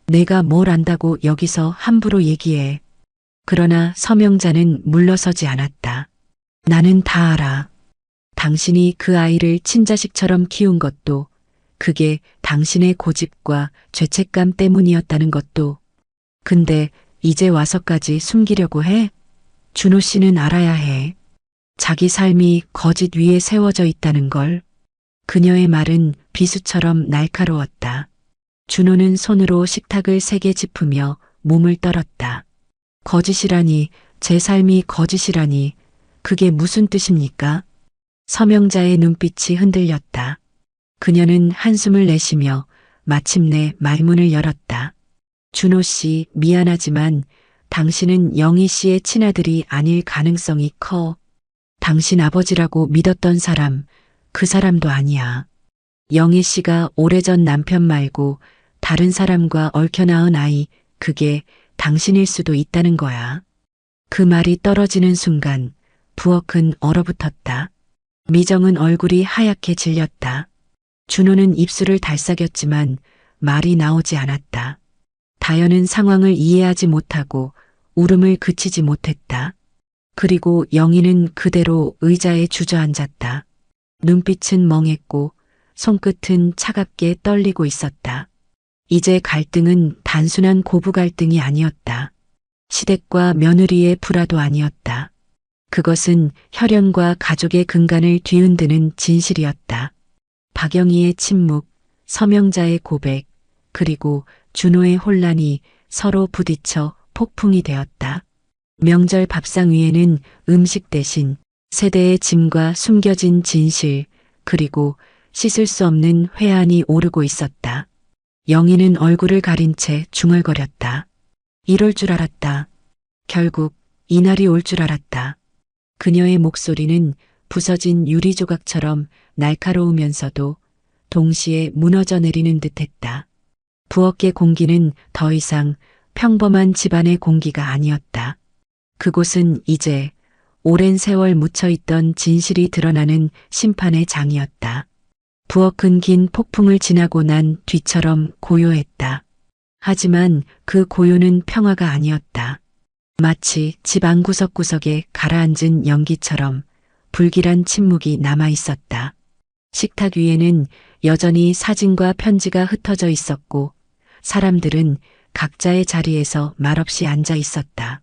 내가 뭘 안다고 여기서 함부로 얘기해. 그러나 서명자는 물러서지 않았다. 나는 다 알아. 당신이 그 아이를 친자식처럼 키운 것도, 그게 당신의 고집과 죄책감 때문이었다는 것도. 근데 이제 와서까지 숨기려고 해? 준호 씨는 알아야 해. 자기 삶이 거짓 위에 세워져 있다는 걸. 그녀의 말은 비수처럼 날카로웠다. 준호는 손으로 식탁을 세게 짚으며 몸을 떨었다. 거짓이라니, 제 삶이 거짓이라니, 그게 무슨 뜻입니까? 서명자의 눈빛이 흔들렸다. 그녀는 한숨을 내쉬며 마침내 말문을 열었다. 준호 씨, 미안하지만 당신은 영희 씨의 친아들이 아닐 가능성이 커. 당신 아버지라고 믿었던 사람, 그 사람도 아니야. 영희 씨가 오래전 남편 말고 다른 사람과 얽혀 낳은 아이, 그게 당신일 수도 있다는 거야. 그 말이 떨어지는 순간 부엌은 얼어붙었다. 미정은 얼굴이 하얗게 질렸다. 준호는 입술을 달싹였지만 말이 나오지 않았다. 다연은 상황을 이해하지 못하고 울음을 그치지 못했다. 그리고 영희는 그대로 의자에 주저앉았다. 눈빛은 멍했고 손끝은 차갑게 떨리고 있었다. 이제 갈등은 단순한 고부 갈등이 아니었다. 시댁과 며느리의 불화도 아니었다. 그것은 혈연과 가족의 근간을 뒤흔드는 진실이었다. 박영희의 침묵, 서명자의 고백, 그리고 준호의 혼란이 서로 부딪혀 폭풍이 되었다. 명절 밥상 위에는 음식 대신 세대의 짐과 숨겨진 진실, 그리고 씻을 수 없는 회한이 오르고 있었다. 영희는 얼굴을 가린 채 중얼거렸다. 이럴 줄 알았다. 결국 이날이 올 줄 알았다. 그녀의 목소리는 부서진 유리 조각처럼 날카로우면서도 동시에 무너져 내리는 듯했다. 부엌의 공기는 더 이상 평범한 집안의 공기가 아니었다. 그곳은 이제 오랜 세월 묻혀있던 진실이 드러나는 심판의 장이었다. 부엌은 긴 폭풍을 지나고 난 뒤처럼 고요했다. 하지만 그 고요는 평화가 아니었다. 마치 집 안 구석구석에 가라앉은 연기처럼 불길한 침묵이 남아 있었다. 식탁 위에는 여전히 사진과 편지가 흩어져 있었고 사람들은 각자의 자리에서 말없이 앉아 있었다.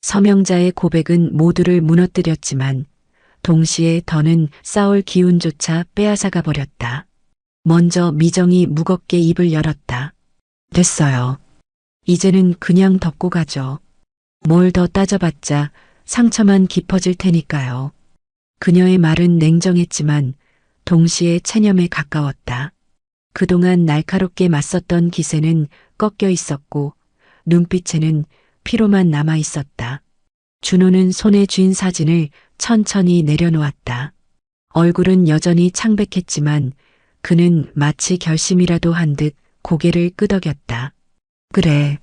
서명자의 고백은 모두를 무너뜨렸지만 동시에 더는 싸울 기운조차 빼앗아가 버렸다. 먼저 미정이 무겁게 입을 열었다. 됐어요. 이제는 그냥 덮고 가죠. 뭘 더 따져봤자 상처만 깊어질 테니까요. 그녀의 말은 냉정했지만 동시에 체념에 가까웠다. 그동안 날카롭게 맞섰던 기세는 꺾여 있었고 눈빛에는 피로만 남아 있었다. 준호는 손에 쥔 사진을 천천히 내려놓았다. 얼굴은 여전히 창백했지만 그는 마치 결심이라도 한 듯 고개를 끄덕였다. 그래.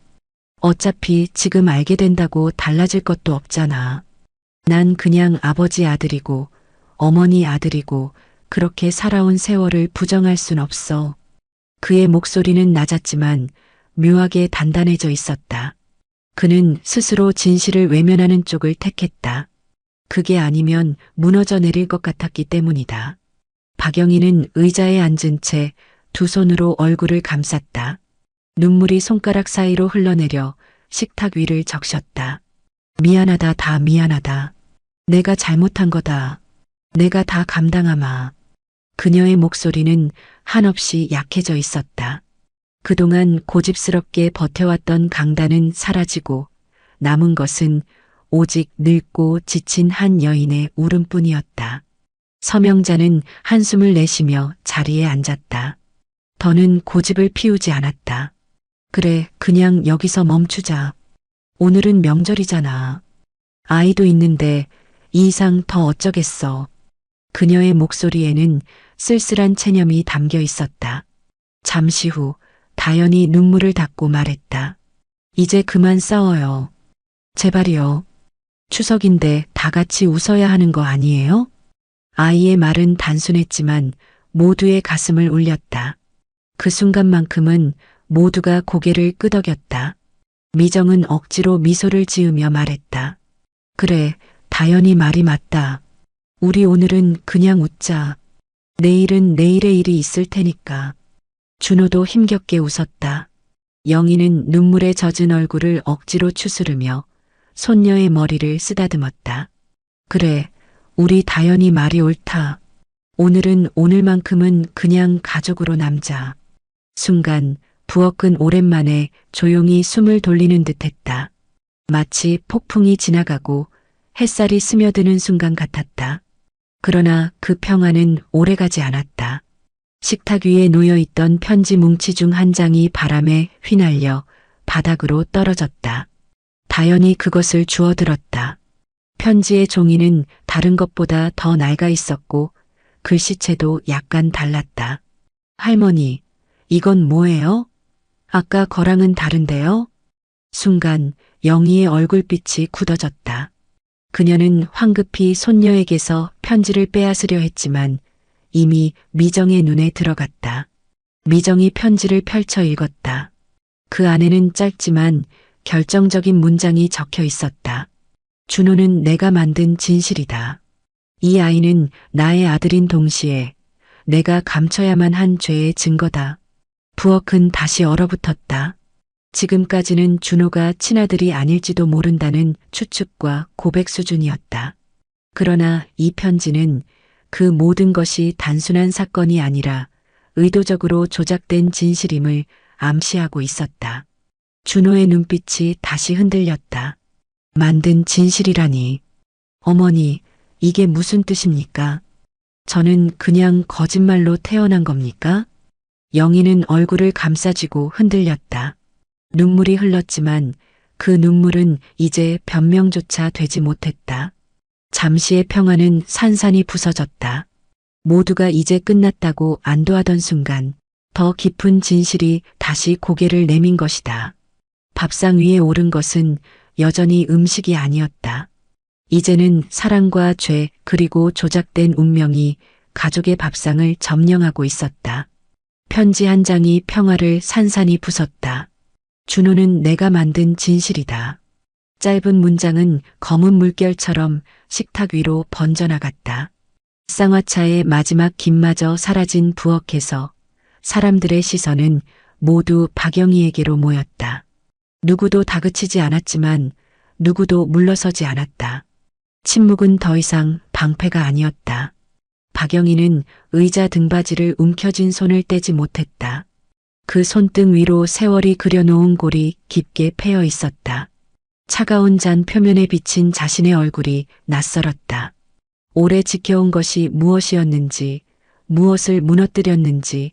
어차피 지금 알게 된다고 달라질 것도 없잖아. 난 그냥 아버지 아들이고 어머니 아들이고 그렇게 살아온 세월을 부정할 순 없어. 그의 목소리는 낮았지만 묘하게 단단해져 있었다. 그는 스스로 진실을 외면하는 쪽을 택했다. 그게 아니면 무너져 내릴 것 같았기 때문이다. 박영희는 의자에 앉은 채 두 손으로 얼굴을 감쌌다. 눈물이 손가락 사이로 흘러내려 식탁 위를 적셨다. 미안하다, 다 미안하다. 내가 잘못한 거다. 내가 다 감당하마. 그녀의 목소리는 한없이 약해져 있었다. 그동안 고집스럽게 버텨왔던 강단은 사라지고 남은 것은 오직 늙고 지친 한 여인의 울음뿐이었다. 서명자는 한숨을 내쉬며 자리에 앉았다. 더는 고집을 피우지 않았다. 그래, 그냥 여기서 멈추자. 오늘은 명절이잖아. 아이도 있는데 이 이상 더 어쩌겠어. 그녀의 목소리에는 쓸쓸한 체념이 담겨 있었다. 잠시 후 다연이 눈물을 닦고 말했다. 이제 그만 싸워요. 제발이요. 추석인데 다 같이 웃어야 하는 거 아니에요? 아이의 말은 단순했지만 모두의 가슴을 울렸다. 그 순간만큼은 모두가 고개를 끄덕였다. 미정은 억지로 미소를 지으며 말했다. 그래, 다연이 말이 맞다. 우리 오늘은 그냥 웃자. 내일은 내일의 일이 있을 테니까. 준호도 힘겹게 웃었다. 영희는 눈물에 젖은 얼굴을 억지로 추스르며 손녀의 머리를 쓰다듬었다. 그래, 우리 다연이 말이 옳다. 오늘은 오늘만큼은 그냥 가족으로 남자. 순간 부엌은 오랜만에 조용히 숨을 돌리는 듯했다. 마치 폭풍이 지나가고 햇살이 스며드는 순간 같았다. 그러나 그 평화는 오래가지 않았다. 식탁 위에 놓여있던 편지 뭉치 중 한 장이 바람에 휘날려 바닥으로 떨어졌다. 다연이 그것을 주워들었다. 편지의 종이는 다른 것보다 더 낡아 있었고 글씨체도 약간 달랐다. 할머니, 이건 뭐예요? 아까 거랑은 다른데요? 순간 영희의 얼굴빛이 굳어졌다. 그녀는 황급히 손녀에게서 편지를 빼앗으려 했지만 이미 미정의 눈에 들어갔다. 미정이 편지를 펼쳐 읽었다. 그 안에는 짧지만 결정적인 문장이 적혀 있었다. 준호는 내가 만든 진실이다. 이 아이는 나의 아들인 동시에 내가 감춰야만 한 죄의 증거다. 부엌은 다시 얼어붙었다. 지금까지는 준호가 친아들이 아닐지도 모른다는 추측과 고백 수준이었다. 그러나 이 편지는 그 모든 것이 단순한 사건이 아니라 의도적으로 조작된 진실임을 암시하고 있었다. 준호의 눈빛이 다시 흔들렸다. 만든 진실이라니. 어머니, 이게 무슨 뜻입니까? 저는 그냥 거짓말로 태어난 겁니까? 영희는 얼굴을 감싸쥐고 흔들렸다. 눈물이 흘렀지만 그 눈물은 이제 변명조차 되지 못했다. 잠시의 평화는 산산이 부서졌다. 모두가 이제 끝났다고 안도하던 순간 더 깊은 진실이 다시 고개를 내민 것이다. 밥상 위에 오른 것은 여전히 음식이 아니었다. 이제는 사랑과 죄 그리고 조작된 운명이 가족의 밥상을 점령하고 있었다. 편지 한 장이 평화를 산산이 부쉈다. 준호는 내가 만든 진실이다. 짧은 문장은 검은 물결처럼 식탁 위로 번져나갔다. 쌍화차의 마지막 김마저 사라진 부엌에서 사람들의 시선은 모두 박영희에게로 모였다. 누구도 다그치지 않았지만 누구도 물러서지 않았다. 침묵은 더 이상 방패가 아니었다. 박영희는 의자 등받이를 움켜쥔 손을 떼지 못했다. 그 손등 위로 세월이 그려놓은 골이 깊게 패여 있었다. 차가운 잔 표면에 비친 자신의 얼굴이 낯설었다. 오래 지켜온 것이 무엇이었는지, 무엇을 무너뜨렸는지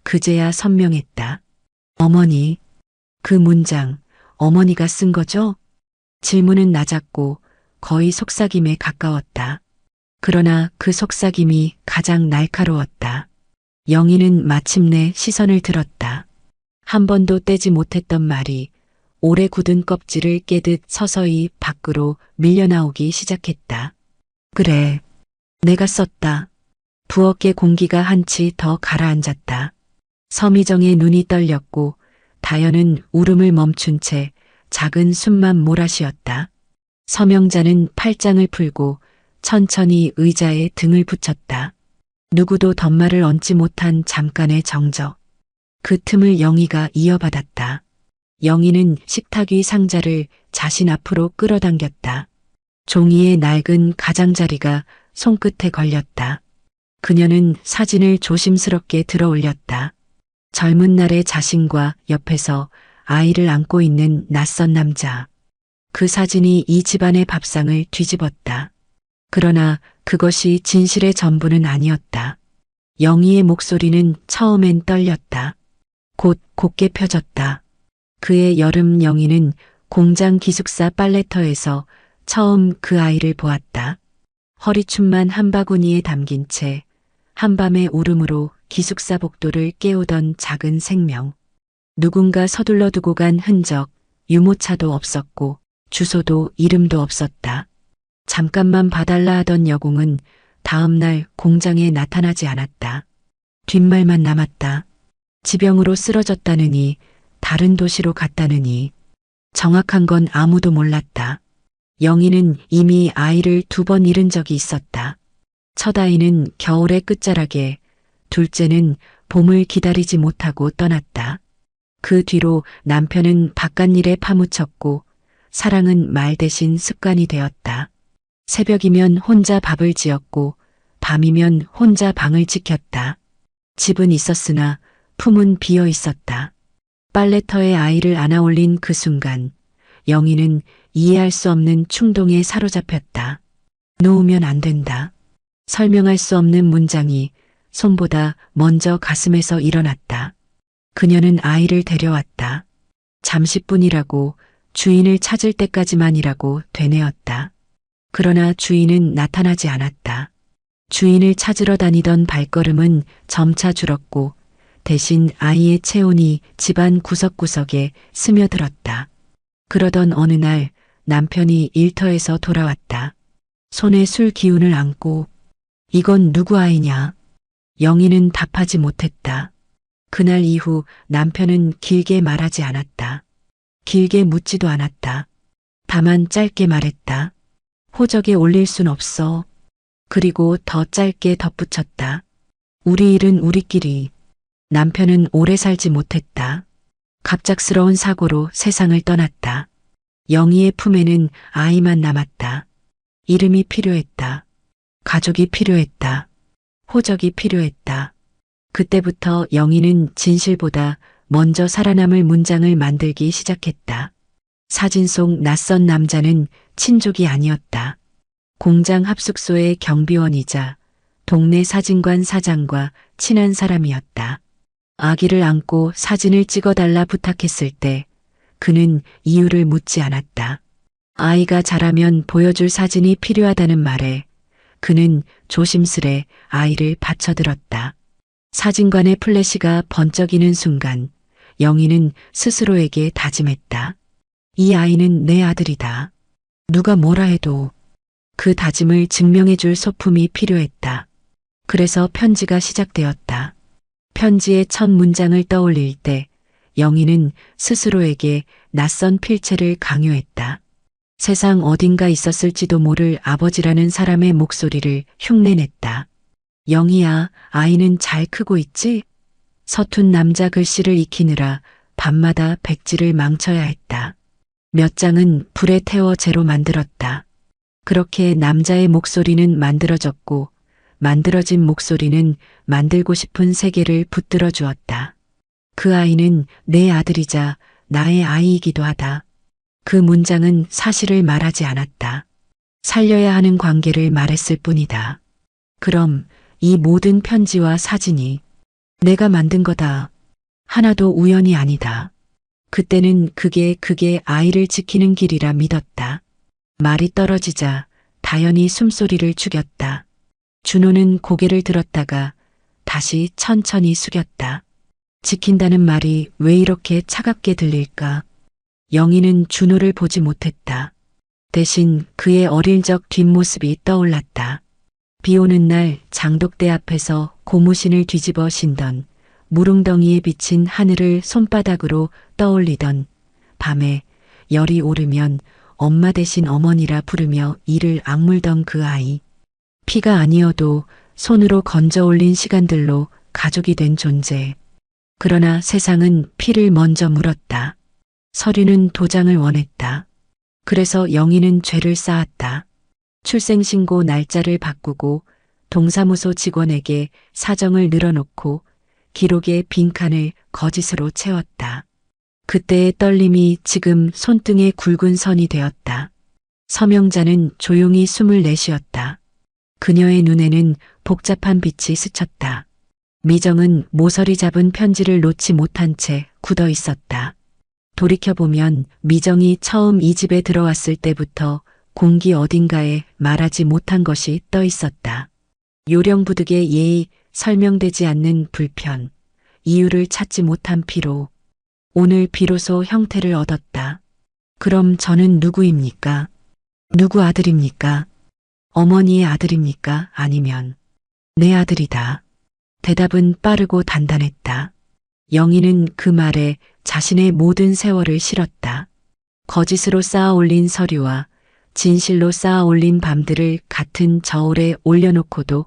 그제야 선명했다. 어머니, 그 문장 어머니가 쓴 거죠? 질문은 낮았고 거의 속삭임에 가까웠다. 그러나 그 속삭임이 가장 날카로웠다. 영희는 마침내 시선을 들었다. 한 번도 떼지 못했던 말이 오래 굳은 껍질을 깨듯 서서히 밖으로 밀려나오기 시작했다. 그래, 내가 썼다. 부엌의 공기가 한치 더 가라앉았다. 서미정의 눈이 떨렸고 다연은 울음을 멈춘 채 작은 숨만 몰아쉬었다. 서명자는 팔짱을 풀고 천천히 의자에 등을 붙였다. 누구도 덧말을 얹지 못한 잠깐의 정적. 그 틈을 영희가 이어받았다. 영희는 식탁 위 상자를 자신 앞으로 끌어당겼다. 종이의 낡은 가장자리가 손끝에 걸렸다. 그녀는 사진을 조심스럽게 들어 올렸다. 젊은 날의 자신과 옆에서 아이를 안고 있는 낯선 남자. 그 사진이 이 집안의 밥상을 뒤집었다. 그러나 그것이 진실의 전부는 아니었다. 영희의 목소리는 처음엔 떨렸다. 곧 곧게 펴졌다. 그의 여름 영희는 공장 기숙사 빨래터에서 처음 그 아이를 보았다. 허리춤만 한 바구니에 담긴 채 한밤의 울음으로 기숙사 복도를 깨우던 작은 생명. 누군가 서둘러 두고 간 흔적, 유모차도 없었고 주소도 이름도 없었다. 잠깐만 봐달라 하던 여공은 다음 날 공장에 나타나지 않았다. 뒷말만 남았다. 지병으로 쓰러졌다느니 다른 도시로 갔다느니 정확한 건 아무도 몰랐다. 영희는 이미 아이를 2번 잃은 적이 있었다. 첫 아이는 겨울의 끝자락에, 둘째는 봄을 기다리지 못하고 떠났다. 그 뒤로 남편은 바깥일에 파묻혔고 사랑은 말 대신 습관이 되었다. 새벽이면 혼자 밥을 지었고 밤이면 혼자 방을 지켰다. 집은 있었으나 품은 비어 있었다. 빨래터에 아이를 안아 올린 그 순간 영희는 이해할 수 없는 충동에 사로잡혔다. 놓으면 안 된다. 설명할 수 없는 문장이 손보다 먼저 가슴에서 일어났다. 그녀는 아이를 데려왔다. 잠시뿐이라고, 주인을 찾을 때까지만이라고 되뇌었다. 그러나 주인은 나타나지 않았다. 주인을 찾으러 다니던 발걸음은 점차 줄었고 대신 아이의 체온이 집안 구석구석에 스며들었다. 그러던 어느 날 남편이 일터에서 돌아왔다. 손에 술 기운을 안고 이건 누구 아이냐? 영희는 답하지 못했다. 그날 이후 남편은 길게 말하지 않았다. 길게 묻지도 않았다. 다만 짧게 말했다. 호적에 올릴 순 없어. 그리고 더 짧게 덧붙였다. 우리 일은 우리끼리. 남편은 오래 살지 못했다. 갑작스러운 사고로 세상을 떠났다. 영희의 품에는 아이만 남았다. 이름이 필요했다. 가족이 필요했다. 호적이 필요했다. 그때부터 영희는 진실보다 먼저 살아남을 문장을 만들기 시작했다. 사진 속 낯선 남자는 친족이 아니었다. 공장 합숙소의 경비원이자 동네 사진관 사장과 친한 사람이었다. 아기를 안고 사진을 찍어달라 부탁했을 때 그는 이유를 묻지 않았다. 아이가 자라면 보여줄 사진이 필요하다는 말에 그는 조심스레 아이를 받쳐들었다. 사진관의 플래시가 번쩍이는 순간 영희는 스스로에게 다짐했다. 이 아이는 내 아들이다. 누가 뭐라 해도 그 다짐을 증명해줄 소품이 필요했다. 그래서 편지가 시작되었다. 편지의 첫 문장을 떠올릴 때 영희는 스스로에게 낯선 필체를 강요했다. 세상 어딘가 있었을지도 모를 아버지라는 사람의 목소리를 흉내냈다. 영희야, 아이는 잘 크고 있지? 서툰 남자 글씨를 익히느라 밤마다 백지를 망쳐야 했다. 몇 장은 불에 태워 재로 만들었다. 그렇게 남자의 목소리는 만들어졌고 만들어진 목소리는 만들고 싶은 세계를 붙들어 주었다. 그 아이는 내 아들이자 나의 아이이기도 하다. 그 문장은 사실을 말하지 않았다. 살려야 하는 관계를 말했을 뿐이다. 그럼 이 모든 편지와 사진이 내가 만든 거다. 하나도 우연이 아니다. 그때는 그게 아이를 지키는 길이라 믿었다. 말이 떨어지자 다연이 숨소리를 죽였다. 준호는 고개를 들었다가 다시 천천히 숙였다. 지킨다는 말이 왜 이렇게 차갑게 들릴까? 영희는 준호를 보지 못했다. 대신 그의 어릴 적 뒷모습이 떠올랐다. 비 오는 날 장독대 앞에서 고무신을 뒤집어 신던, 무릉덩이에 비친 하늘을 손바닥으로 떠올리던, 밤에 열이 오르면 엄마 대신 어머니라 부르며 이를 악물던 그 아이. 피가 아니어도 손으로 건져 올린 시간들로 가족이 된 존재. 그러나 세상은 피를 먼저 물었다. 서류는 도장을 원했다. 그래서 영희는 죄를 쌓았다. 출생신고 날짜를 바꾸고 동사무소 직원에게 사정을 늘어놓고 기록의 빈칸을 거짓으로 채웠다. 그때의 떨림이 지금 손등에 굵은 선이 되었다. 서명자는 조용히 숨을 내쉬었다. 그녀의 눈에는 복잡한 빛이 스쳤다. 미정은 모서리 잡은 편지를 놓지 못한 채 굳어 있었다. 돌이켜보면 미정이 처음 이 집에 들어왔을 때부터 공기 어딘가에 말하지 못한 것이 떠 있었다. 요령부득의 예의, 설명되지 않는 불편, 이유를 찾지 못한 피로. 오늘 비로소 형태를 얻었다. 그럼 저는 누구입니까? 누구 아들입니까? 어머니의 아들입니까? 아니면 내 아들이다. 대답은 빠르고 단단했다. 영희는 그 말에 자신의 모든 세월을 실었다. 거짓으로 쌓아 올린 서류와 진실로 쌓아 올린 밤들을 같은 저울에 올려놓고도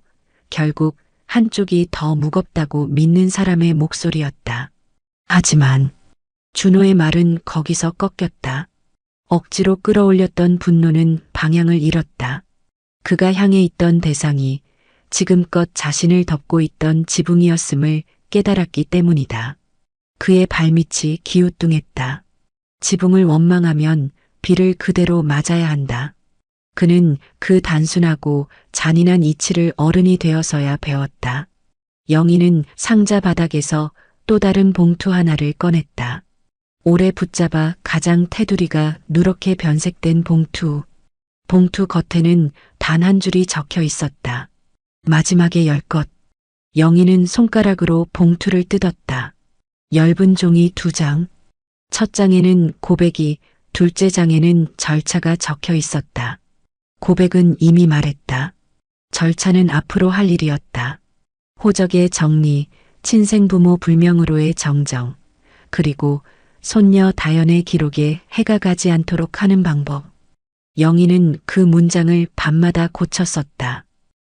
결국 한쪽이 더 무겁다고 믿는 사람의 목소리였다. 하지만 준호의 말은 거기서 꺾였다. 억지로 끌어올렸던 분노는 방향을 잃었다. 그가 향해 있던 대상이 지금껏 자신을 덮고 있던 지붕이었음을 깨달았기 때문이다. 그의 발밑이 기우뚱했다. 지붕을 원망하면 비를 그대로 맞아야 한다. 그는 그 단순하고 잔인한 이치를 어른이 되어서야 배웠다. 영희는 상자 바닥에서 또 다른 봉투 하나를 꺼냈다. 오래 붙잡아 가장 테두리가 누렇게 변색된 봉투. 봉투 겉에는 단 한 줄이 적혀 있었다. 마지막에 열 것. 영희는 손가락으로 봉투를 뜯었다. 엷은 종이 2장. 첫 장에는 고백이, 둘째 장에는 절차가 적혀 있었다. 고백은 이미 말했다. 절차는 앞으로 할 일이었다. 호적의 정리, 친생부모 불명으로의 정정, 그리고 손녀 다연의 기록에 해가 가지 않도록 하는 방법. 영희는 그 문장을 밤마다 고쳐 썼다.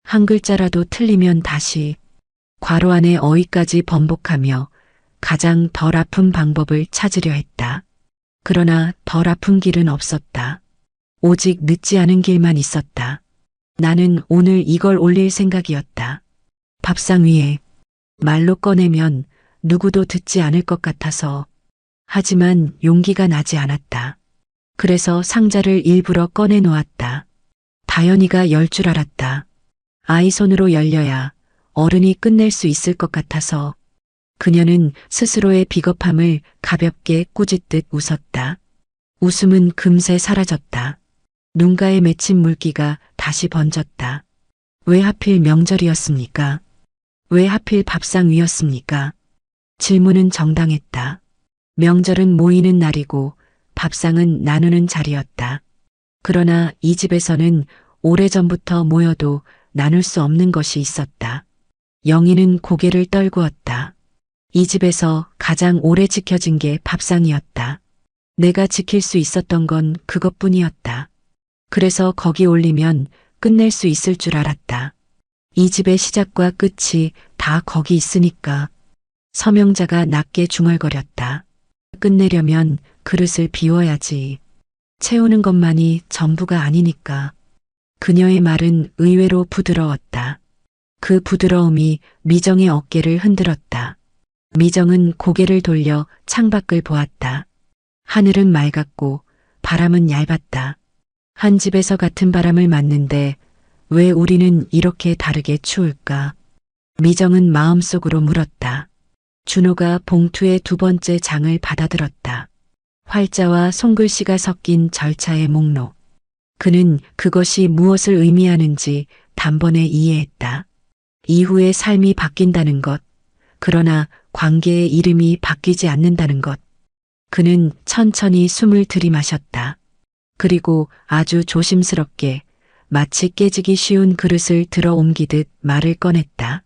한 글자라도 틀리면 다시 괄호 안에 어휘까지 번복하며 가장 덜 아픈 방법을 찾으려 했다. 그러나 덜 아픈 길은 없었다. 오직 늦지 않은 길만 있었다. 나는 오늘 이걸 올릴 생각이었다. 밥상 위에. 말로 꺼내면 누구도 듣지 않을 것 같아서. 하지만 용기가 나지 않았다. 그래서 상자를 일부러 꺼내 놓았다. 다연이가 열 줄 알았다. 아이 손으로 열려야 어른이 끝낼 수 있을 것 같아서. 그녀는 스스로의 비겁함을 가볍게 꾸짖듯 웃었다. 웃음은 금세 사라졌다. 눈가에 맺힌 물기가 다시 번졌다. 왜 하필 명절이었습니까? 왜 하필 밥상 위였습니까? 질문은 정당했다. 명절은 모이는 날이고 밥상은 나누는 자리였다. 그러나 이 집에서는 오래전부터 모여도 나눌 수 없는 것이 있었다. 영희는 고개를 떨구었다. 이 집에서 가장 오래 지켜진 게 밥상이었다. 내가 지킬 수 있었던 건 그것뿐이었다. 그래서 거기 올리면 끝낼 수 있을 줄 알았다. 이 집의 시작과 끝이 다 거기 있으니까. 서명자가 낮게 중얼거렸다. 끝내려면 그릇을 비워야지. 채우는 것만이 전부가 아니니까. 그녀의 말은 의외로 부드러웠다. 그 부드러움이 미정의 어깨를 흔들었다. 미정은 고개를 돌려 창밖을 보았다. 하늘은 맑았고 바람은 얇았다. 한 집에서 같은 바람을 맞는데 왜 우리는 이렇게 다르게 추울까? 미정은 마음속으로 물었다. 준호가 봉투의 2번째 장을 받아들었다. 활자와 손글씨가 섞인 절차의 목록. 그는 그것이 무엇을 의미하는지 단번에 이해했다. 이후의 삶이 바뀐다는 것, 그러나 관계의 이름이 바뀌지 않는다는 것. 그는 천천히 숨을 들이마셨다. 그리고 아주 조심스럽게 마치 깨지기 쉬운 그릇을 들어 옮기듯 말을 꺼냈다.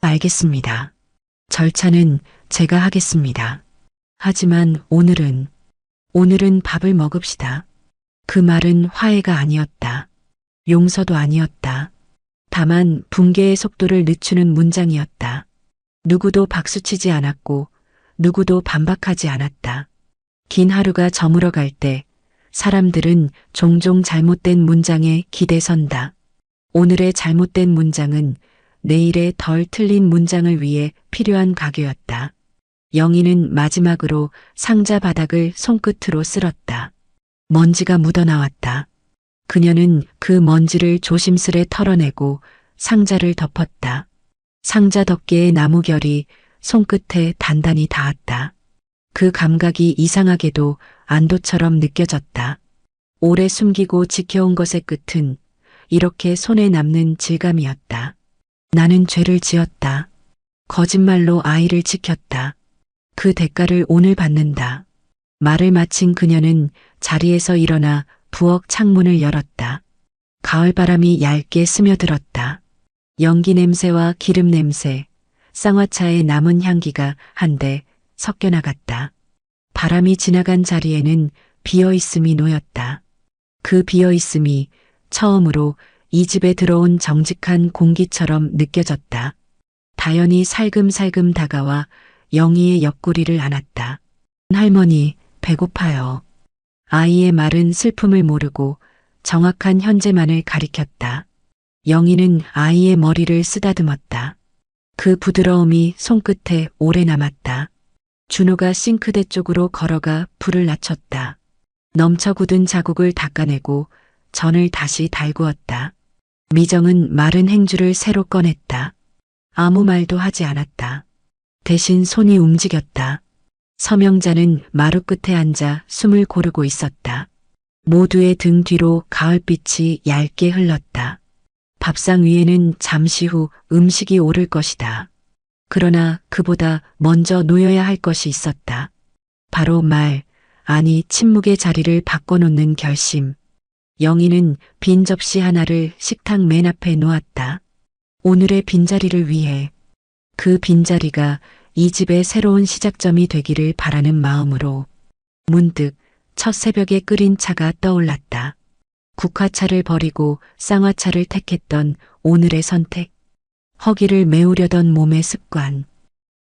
알겠습니다. 절차는 제가 하겠습니다. 하지만 오늘은 밥을 먹읍시다. 그 말은 화해가 아니었다. 용서도 아니었다. 다만 붕괴의 속도를 늦추는 문장이었다. 누구도 박수치지 않았고 누구도 반박하지 않았다. 긴 하루가 저물어 갈 때 사람들은 종종 잘못된 문장에 기대선다. 오늘의 잘못된 문장은 내일의 덜 틀린 문장을 위해 필요한 가교였다. 영희는 마지막으로 상자 바닥을 손끝으로 쓸었다. 먼지가 묻어나왔다. 그녀는 그 먼지를 조심스레 털어내고 상자를 덮었다. 상자 덮개의 나무결이 손끝에 단단히 닿았다. 그 감각이 이상하게도 안도처럼 느껴졌다. 오래 숨기고 지켜온 것의 끝은 이렇게 손에 남는 질감이었다. 나는 죄를 지었다. 거짓말로 아이를 지켰다. 그 대가를 오늘 받는다. 말을 마친 그녀는 자리에서 일어나 부엌 창문을 열었다. 가을바람이 얇게 스며들었다. 연기 냄새와 기름 냄새, 쌍화차의 남은 향기가 한데 섞여 나갔다. 바람이 지나간 자리에는 비어있음이 놓였다. 그 비어있음이 처음으로 이 집에 들어온 정직한 공기처럼 느껴졌다. 다연이 살금살금 다가와 영희의 옆구리를 안았다. 할머니, 배고파요. 아이의 말은 슬픔을 모르고 정확한 현재만을 가리켰다. 영희는 아이의 머리를 쓰다듬었다. 그 부드러움이 손끝에 오래 남았다. 준호가 싱크대 쪽으로 걸어가 불을 낮췄다. 넘쳐 굳은 자국을 닦아내고 전을 다시 달구었다. 미정은 마른 행주를 새로 꺼냈다. 아무 말도 하지 않았다. 대신 손이 움직였다. 서명자는 마루 끝에 앉아 숨을 고르고 있었다. 모두의 등 뒤로 가을빛이 얇게 흘렀다. 밥상 위에는 잠시 후 음식이 오를 것이다. 그러나 그보다 먼저 놓여야 할 것이 있었다. 바로 아니 침묵의 자리를 바꿔놓는 결심. 영희는 빈 접시 하나를 식탁 맨 앞에 놓았다. 오늘의 빈자리를 위해. 그 빈자리가 이 집의 새로운 시작점이 되기를 바라는 마음으로. 문득 첫 새벽에 끓인 차가 떠올랐다. 국화차를 버리고 쌍화차를 택했던 오늘의 선택. 허기를 메우려던 몸의 습관.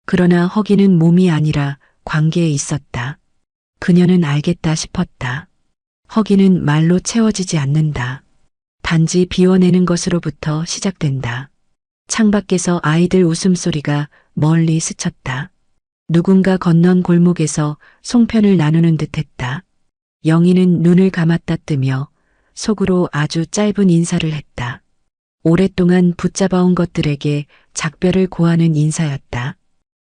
그러나 허기는 몸이 아니라 관계에 있었다. 그녀는 알겠다 싶었다. 허기는 말로 채워지지 않는다. 단지 비워내는 것으로부터 시작된다. 창밖에서 아이들 웃음소리가 멀리 스쳤다. 누군가 건넌 골목에서 송편을 나누는 듯했다. 영희는 눈을 감았다 뜨며 속으로 아주 짧은 인사를 했다. 오랫동안 붙잡아온 것들에게 작별을 고하는 인사였다.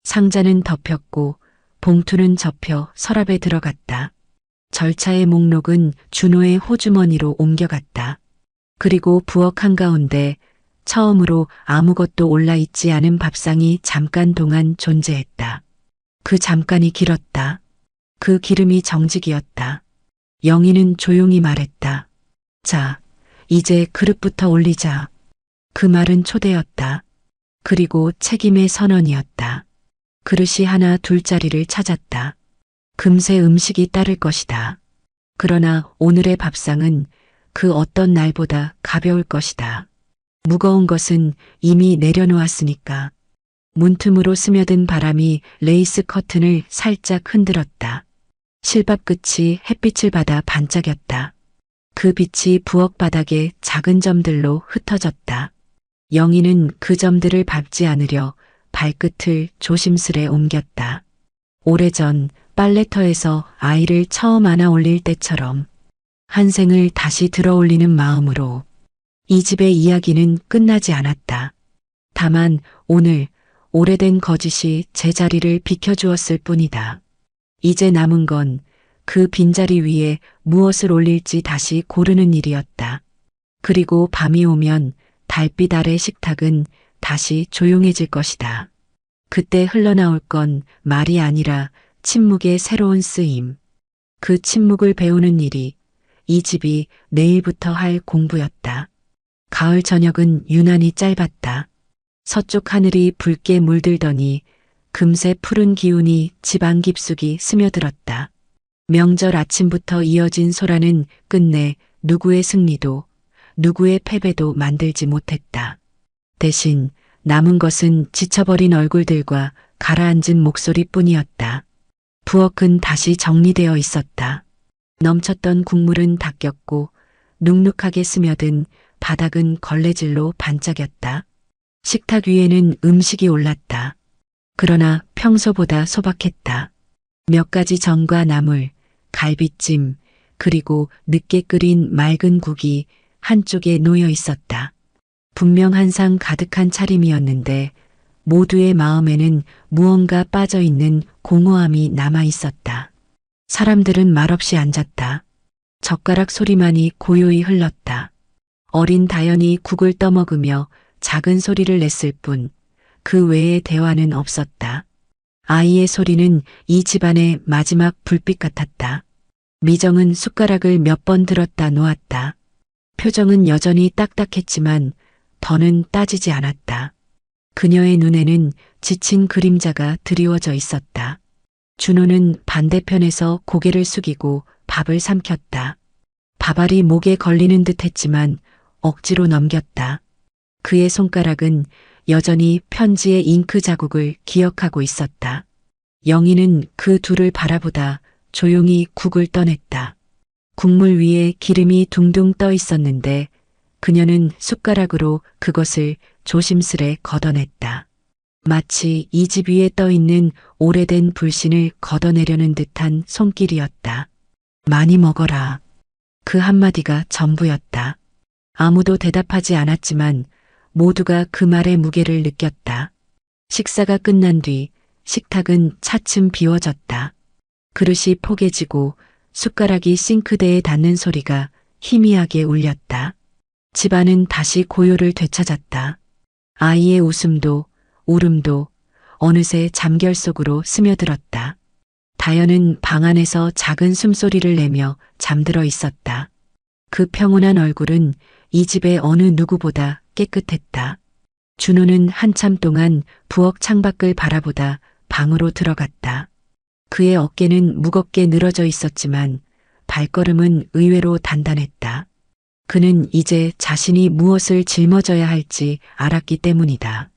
상자는 덮였고 봉투는 접혀 서랍에 들어갔다. 절차의 목록은 준호의 호주머니로 옮겨갔다. 그리고 부엌 한가운데 처음으로 아무것도 올라있지 않은 밥상이 잠깐 동안 존재했다. 그 잠깐이 길었다. 그 기름이 정직이었다. 영희는 조용히 말했다. 자, 이제 그릇부터 올리자. 그 말은 초대였다. 그리고 책임의 선언이었다. 그릇이 하나 둘 자리를 찾았다. 금세 음식이 따를 것이다. 그러나 오늘의 밥상은 그 어떤 날보다 가벼울 것이다. 무거운 것은 이미 내려놓았으니까. 문틈으로 스며든 바람이 레이스 커튼을 살짝 흔들었다. 실밥 끝이 햇빛을 받아 반짝였다. 그 빛이 부엌 바닥에 작은 점들로 흩어졌다. 영희는 그 점들을 밟지 않으려 발끝을 조심스레 옮겼다. 오래전 빨래터에서 아이를 처음 안아 올릴 때처럼 한 생을 다시 들어 올리는 마음으로. 이 집의 이야기는 끝나지 않았다. 다만 오늘 오래된 거짓이 제자리를 비켜주었을 뿐이다. 이제 남은 건 그 빈자리 위에 무엇을 올릴지 다시 고르는 일이었다. 그리고 밤이 오면 달빛 아래 식탁은 다시 조용해질 것이다. 그때 흘러나올 건 말이 아니라 침묵의 새로운 쓰임. 그 침묵을 배우는 일이 이 집이 내일부터 할 공부였다. 가을 저녁은 유난히 짧았다. 서쪽 하늘이 붉게 물들더니 금세 푸른 기운이 집안 깊숙이 스며들었다. 명절 아침부터 이어진 소라는 끝내 누구의 승리도 누구의 패배도 만들지 못했다. 대신 남은 것은 지쳐버린 얼굴들과 가라앉은 목소리뿐이었다. 부엌은 다시 정리되어 있었다. 넘쳤던 국물은 닦였고 눅눅하게 스며든 바닥은 걸레질로 반짝였다. 식탁 위에는 음식이 올랐다. 그러나 평소보다 소박했다. 몇 가지 전과 나물, 갈비찜, 그리고 늦게 끓인 맑은 국이 한쪽에 놓여 있었다. 분명 한상 가득한 차림이었는데 모두의 마음에는 무언가 빠져 있는 공허함이 남아 있었다. 사람들은 말없이 앉았다. 젓가락 소리만이 고요히 흘렀다. 어린 다연이 국을 떠먹으며 작은 소리를 냈을 뿐 그 외의 대화는 없었다. 아이의 소리는 이 집안의 마지막 불빛 같았다. 미정은 숟가락을 몇 번 들었다 놓았다. 표정은 여전히 딱딱했지만 더는 따지지 않았다. 그녀의 눈에는 지친 그림자가 드리워져 있었다. 준호는 반대편에서 고개를 숙이고 밥을 삼켰다. 밥알이 목에 걸리는 듯 했지만 억지로 넘겼다. 그의 손가락은 여전히 편지의 잉크 자국을 기억하고 있었다. 영희는 그 둘을 바라보다 조용히 국을 떠냈다. 국물 위에 기름이 둥둥 떠 있었는데 그녀는 숟가락으로 그것을 조심스레 걷어냈다. 마치 이 집 위에 떠 있는 오래된 불신을 걷어내려는 듯한 손길이었다. 많이 먹어라. 그 한마디가 전부였다. 아무도 대답하지 않았지만 모두가 그 말의 무게를 느꼈다. 식사가 끝난 뒤 식탁은 차츰 비워졌다. 그릇이 포개지고 숟가락이 싱크대에 닿는 소리가 희미하게 울렸다. 집안은 다시 고요를 되찾았다. 아이의 웃음도 울음도 어느새 잠결 속으로 스며들었다. 다연은 방 안에서 작은 숨소리를 내며 잠들어 있었다. 그 평온한 얼굴은 이 집의 어느 누구보다 깨끗했다. 준호는 한참 동안 부엌 창밖을 바라보다 방으로 들어갔다. 그의 어깨는 무겁게 늘어져 있었지만 발걸음은 의외로 단단했다. 그는 이제 자신이 무엇을 짊어져야 할지 알았기 때문이다.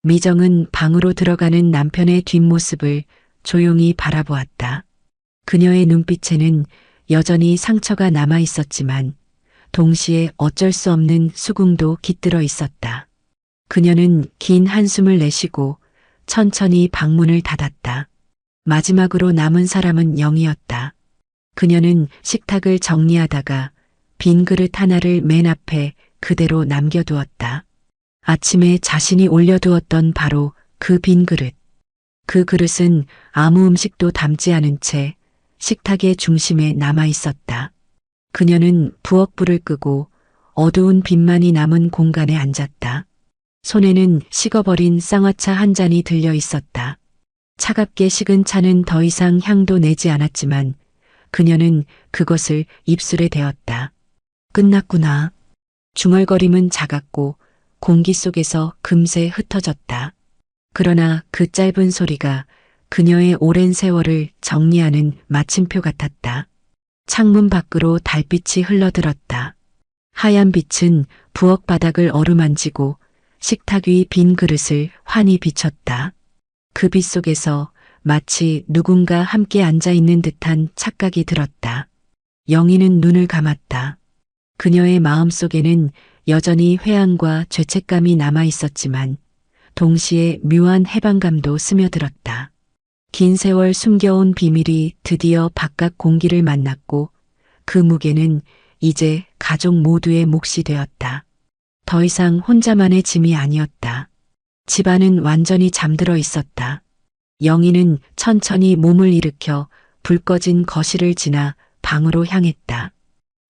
미정은 방으로 들어가는 남편의 뒷모습을 조용히 바라보았다. 그녀의 눈빛에는 여전히 상처가 남아 있었지만 동시에 어쩔 수 없는 수긍도 깃들어 있었다. 그녀는 긴 한숨을 내쉬고 천천히 방문을 닫았다. 마지막으로 남은 사람은 영이었다. 그녀는 식탁을 정리하다가 빈 그릇 하나를 맨 앞에 그대로 남겨두었다. 아침에 자신이 올려두었던 바로 그 빈 그릇. 그 그릇은 아무 음식도 담지 않은 채 식탁의 중심에 남아 있었다. 그녀는 부엌불을 끄고 어두운 빛만이 남은 공간에 앉았다. 손에는 식어버린 쌍화차 한 잔이 들려 있었다. 차갑게 식은 차는 더 이상 향도 내지 않았지만 그녀는 그것을 입술에 대었다. 끝났구나. 중얼거림은 작았고 공기 속에서 금세 흩어졌다. 그러나 그 짧은 소리가 그녀의 오랜 세월을 정리하는 마침표 같았다. 창문 밖으로 달빛이 흘러들었다. 하얀 빛은 부엌 바닥을 어루만지고 식탁 위 빈 그릇을 환히 비췄다. 그 빛 속에서 마치 누군가 함께 앉아 있는 듯한 착각이 들었다. 영희는 눈을 감았다. 그녀의 마음속에는 여전히 회한과 죄책감이 남아 있었지만 동시에 묘한 해방감도 스며들었다. 긴 세월 숨겨온 비밀이 드디어 바깥 공기를 만났고 그 무게는 이제 가족 모두의 몫이 되었다. 더 이상 혼자만의 짐이 아니었다. 집안은 완전히 잠들어 있었다. 영희는 천천히 몸을 일으켜 불 꺼진 거실을 지나 방으로 향했다.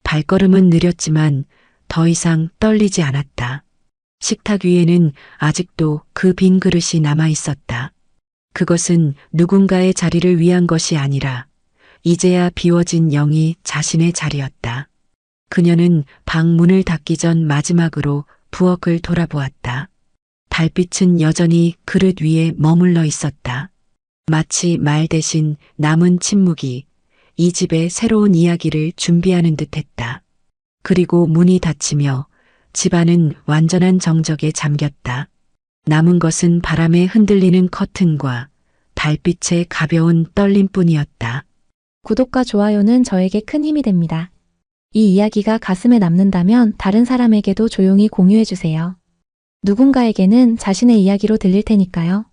발걸음은 느렸지만 더 이상 떨리지 않았다. 식탁 위에는 아직도 그 빈 그릇이 남아 있었다. 그것은 누군가의 자리를 위한 것이 아니라 이제야 비워진 영희 자신의 자리였다. 그녀는 방 문을 닫기 전 마지막으로 부엌을 돌아보았다. 달빛은 여전히 그릇 위에 머물러 있었다. 마치 말 대신 남은 침묵이 이 집의 새로운 이야기를 준비하는 듯 했다. 그리고 문이 닫히며 집안은 완전한 정적에 잠겼다. 남은 것은 바람에 흔들리는 커튼과 달빛의 가벼운 떨림뿐이었다. 구독과 좋아요는 저에게 큰 힘이 됩니다. 이 이야기가 가슴에 남는다면 다른 사람에게도 조용히 공유해주세요. 누군가에게는 자신의 이야기로 들릴 테니까요.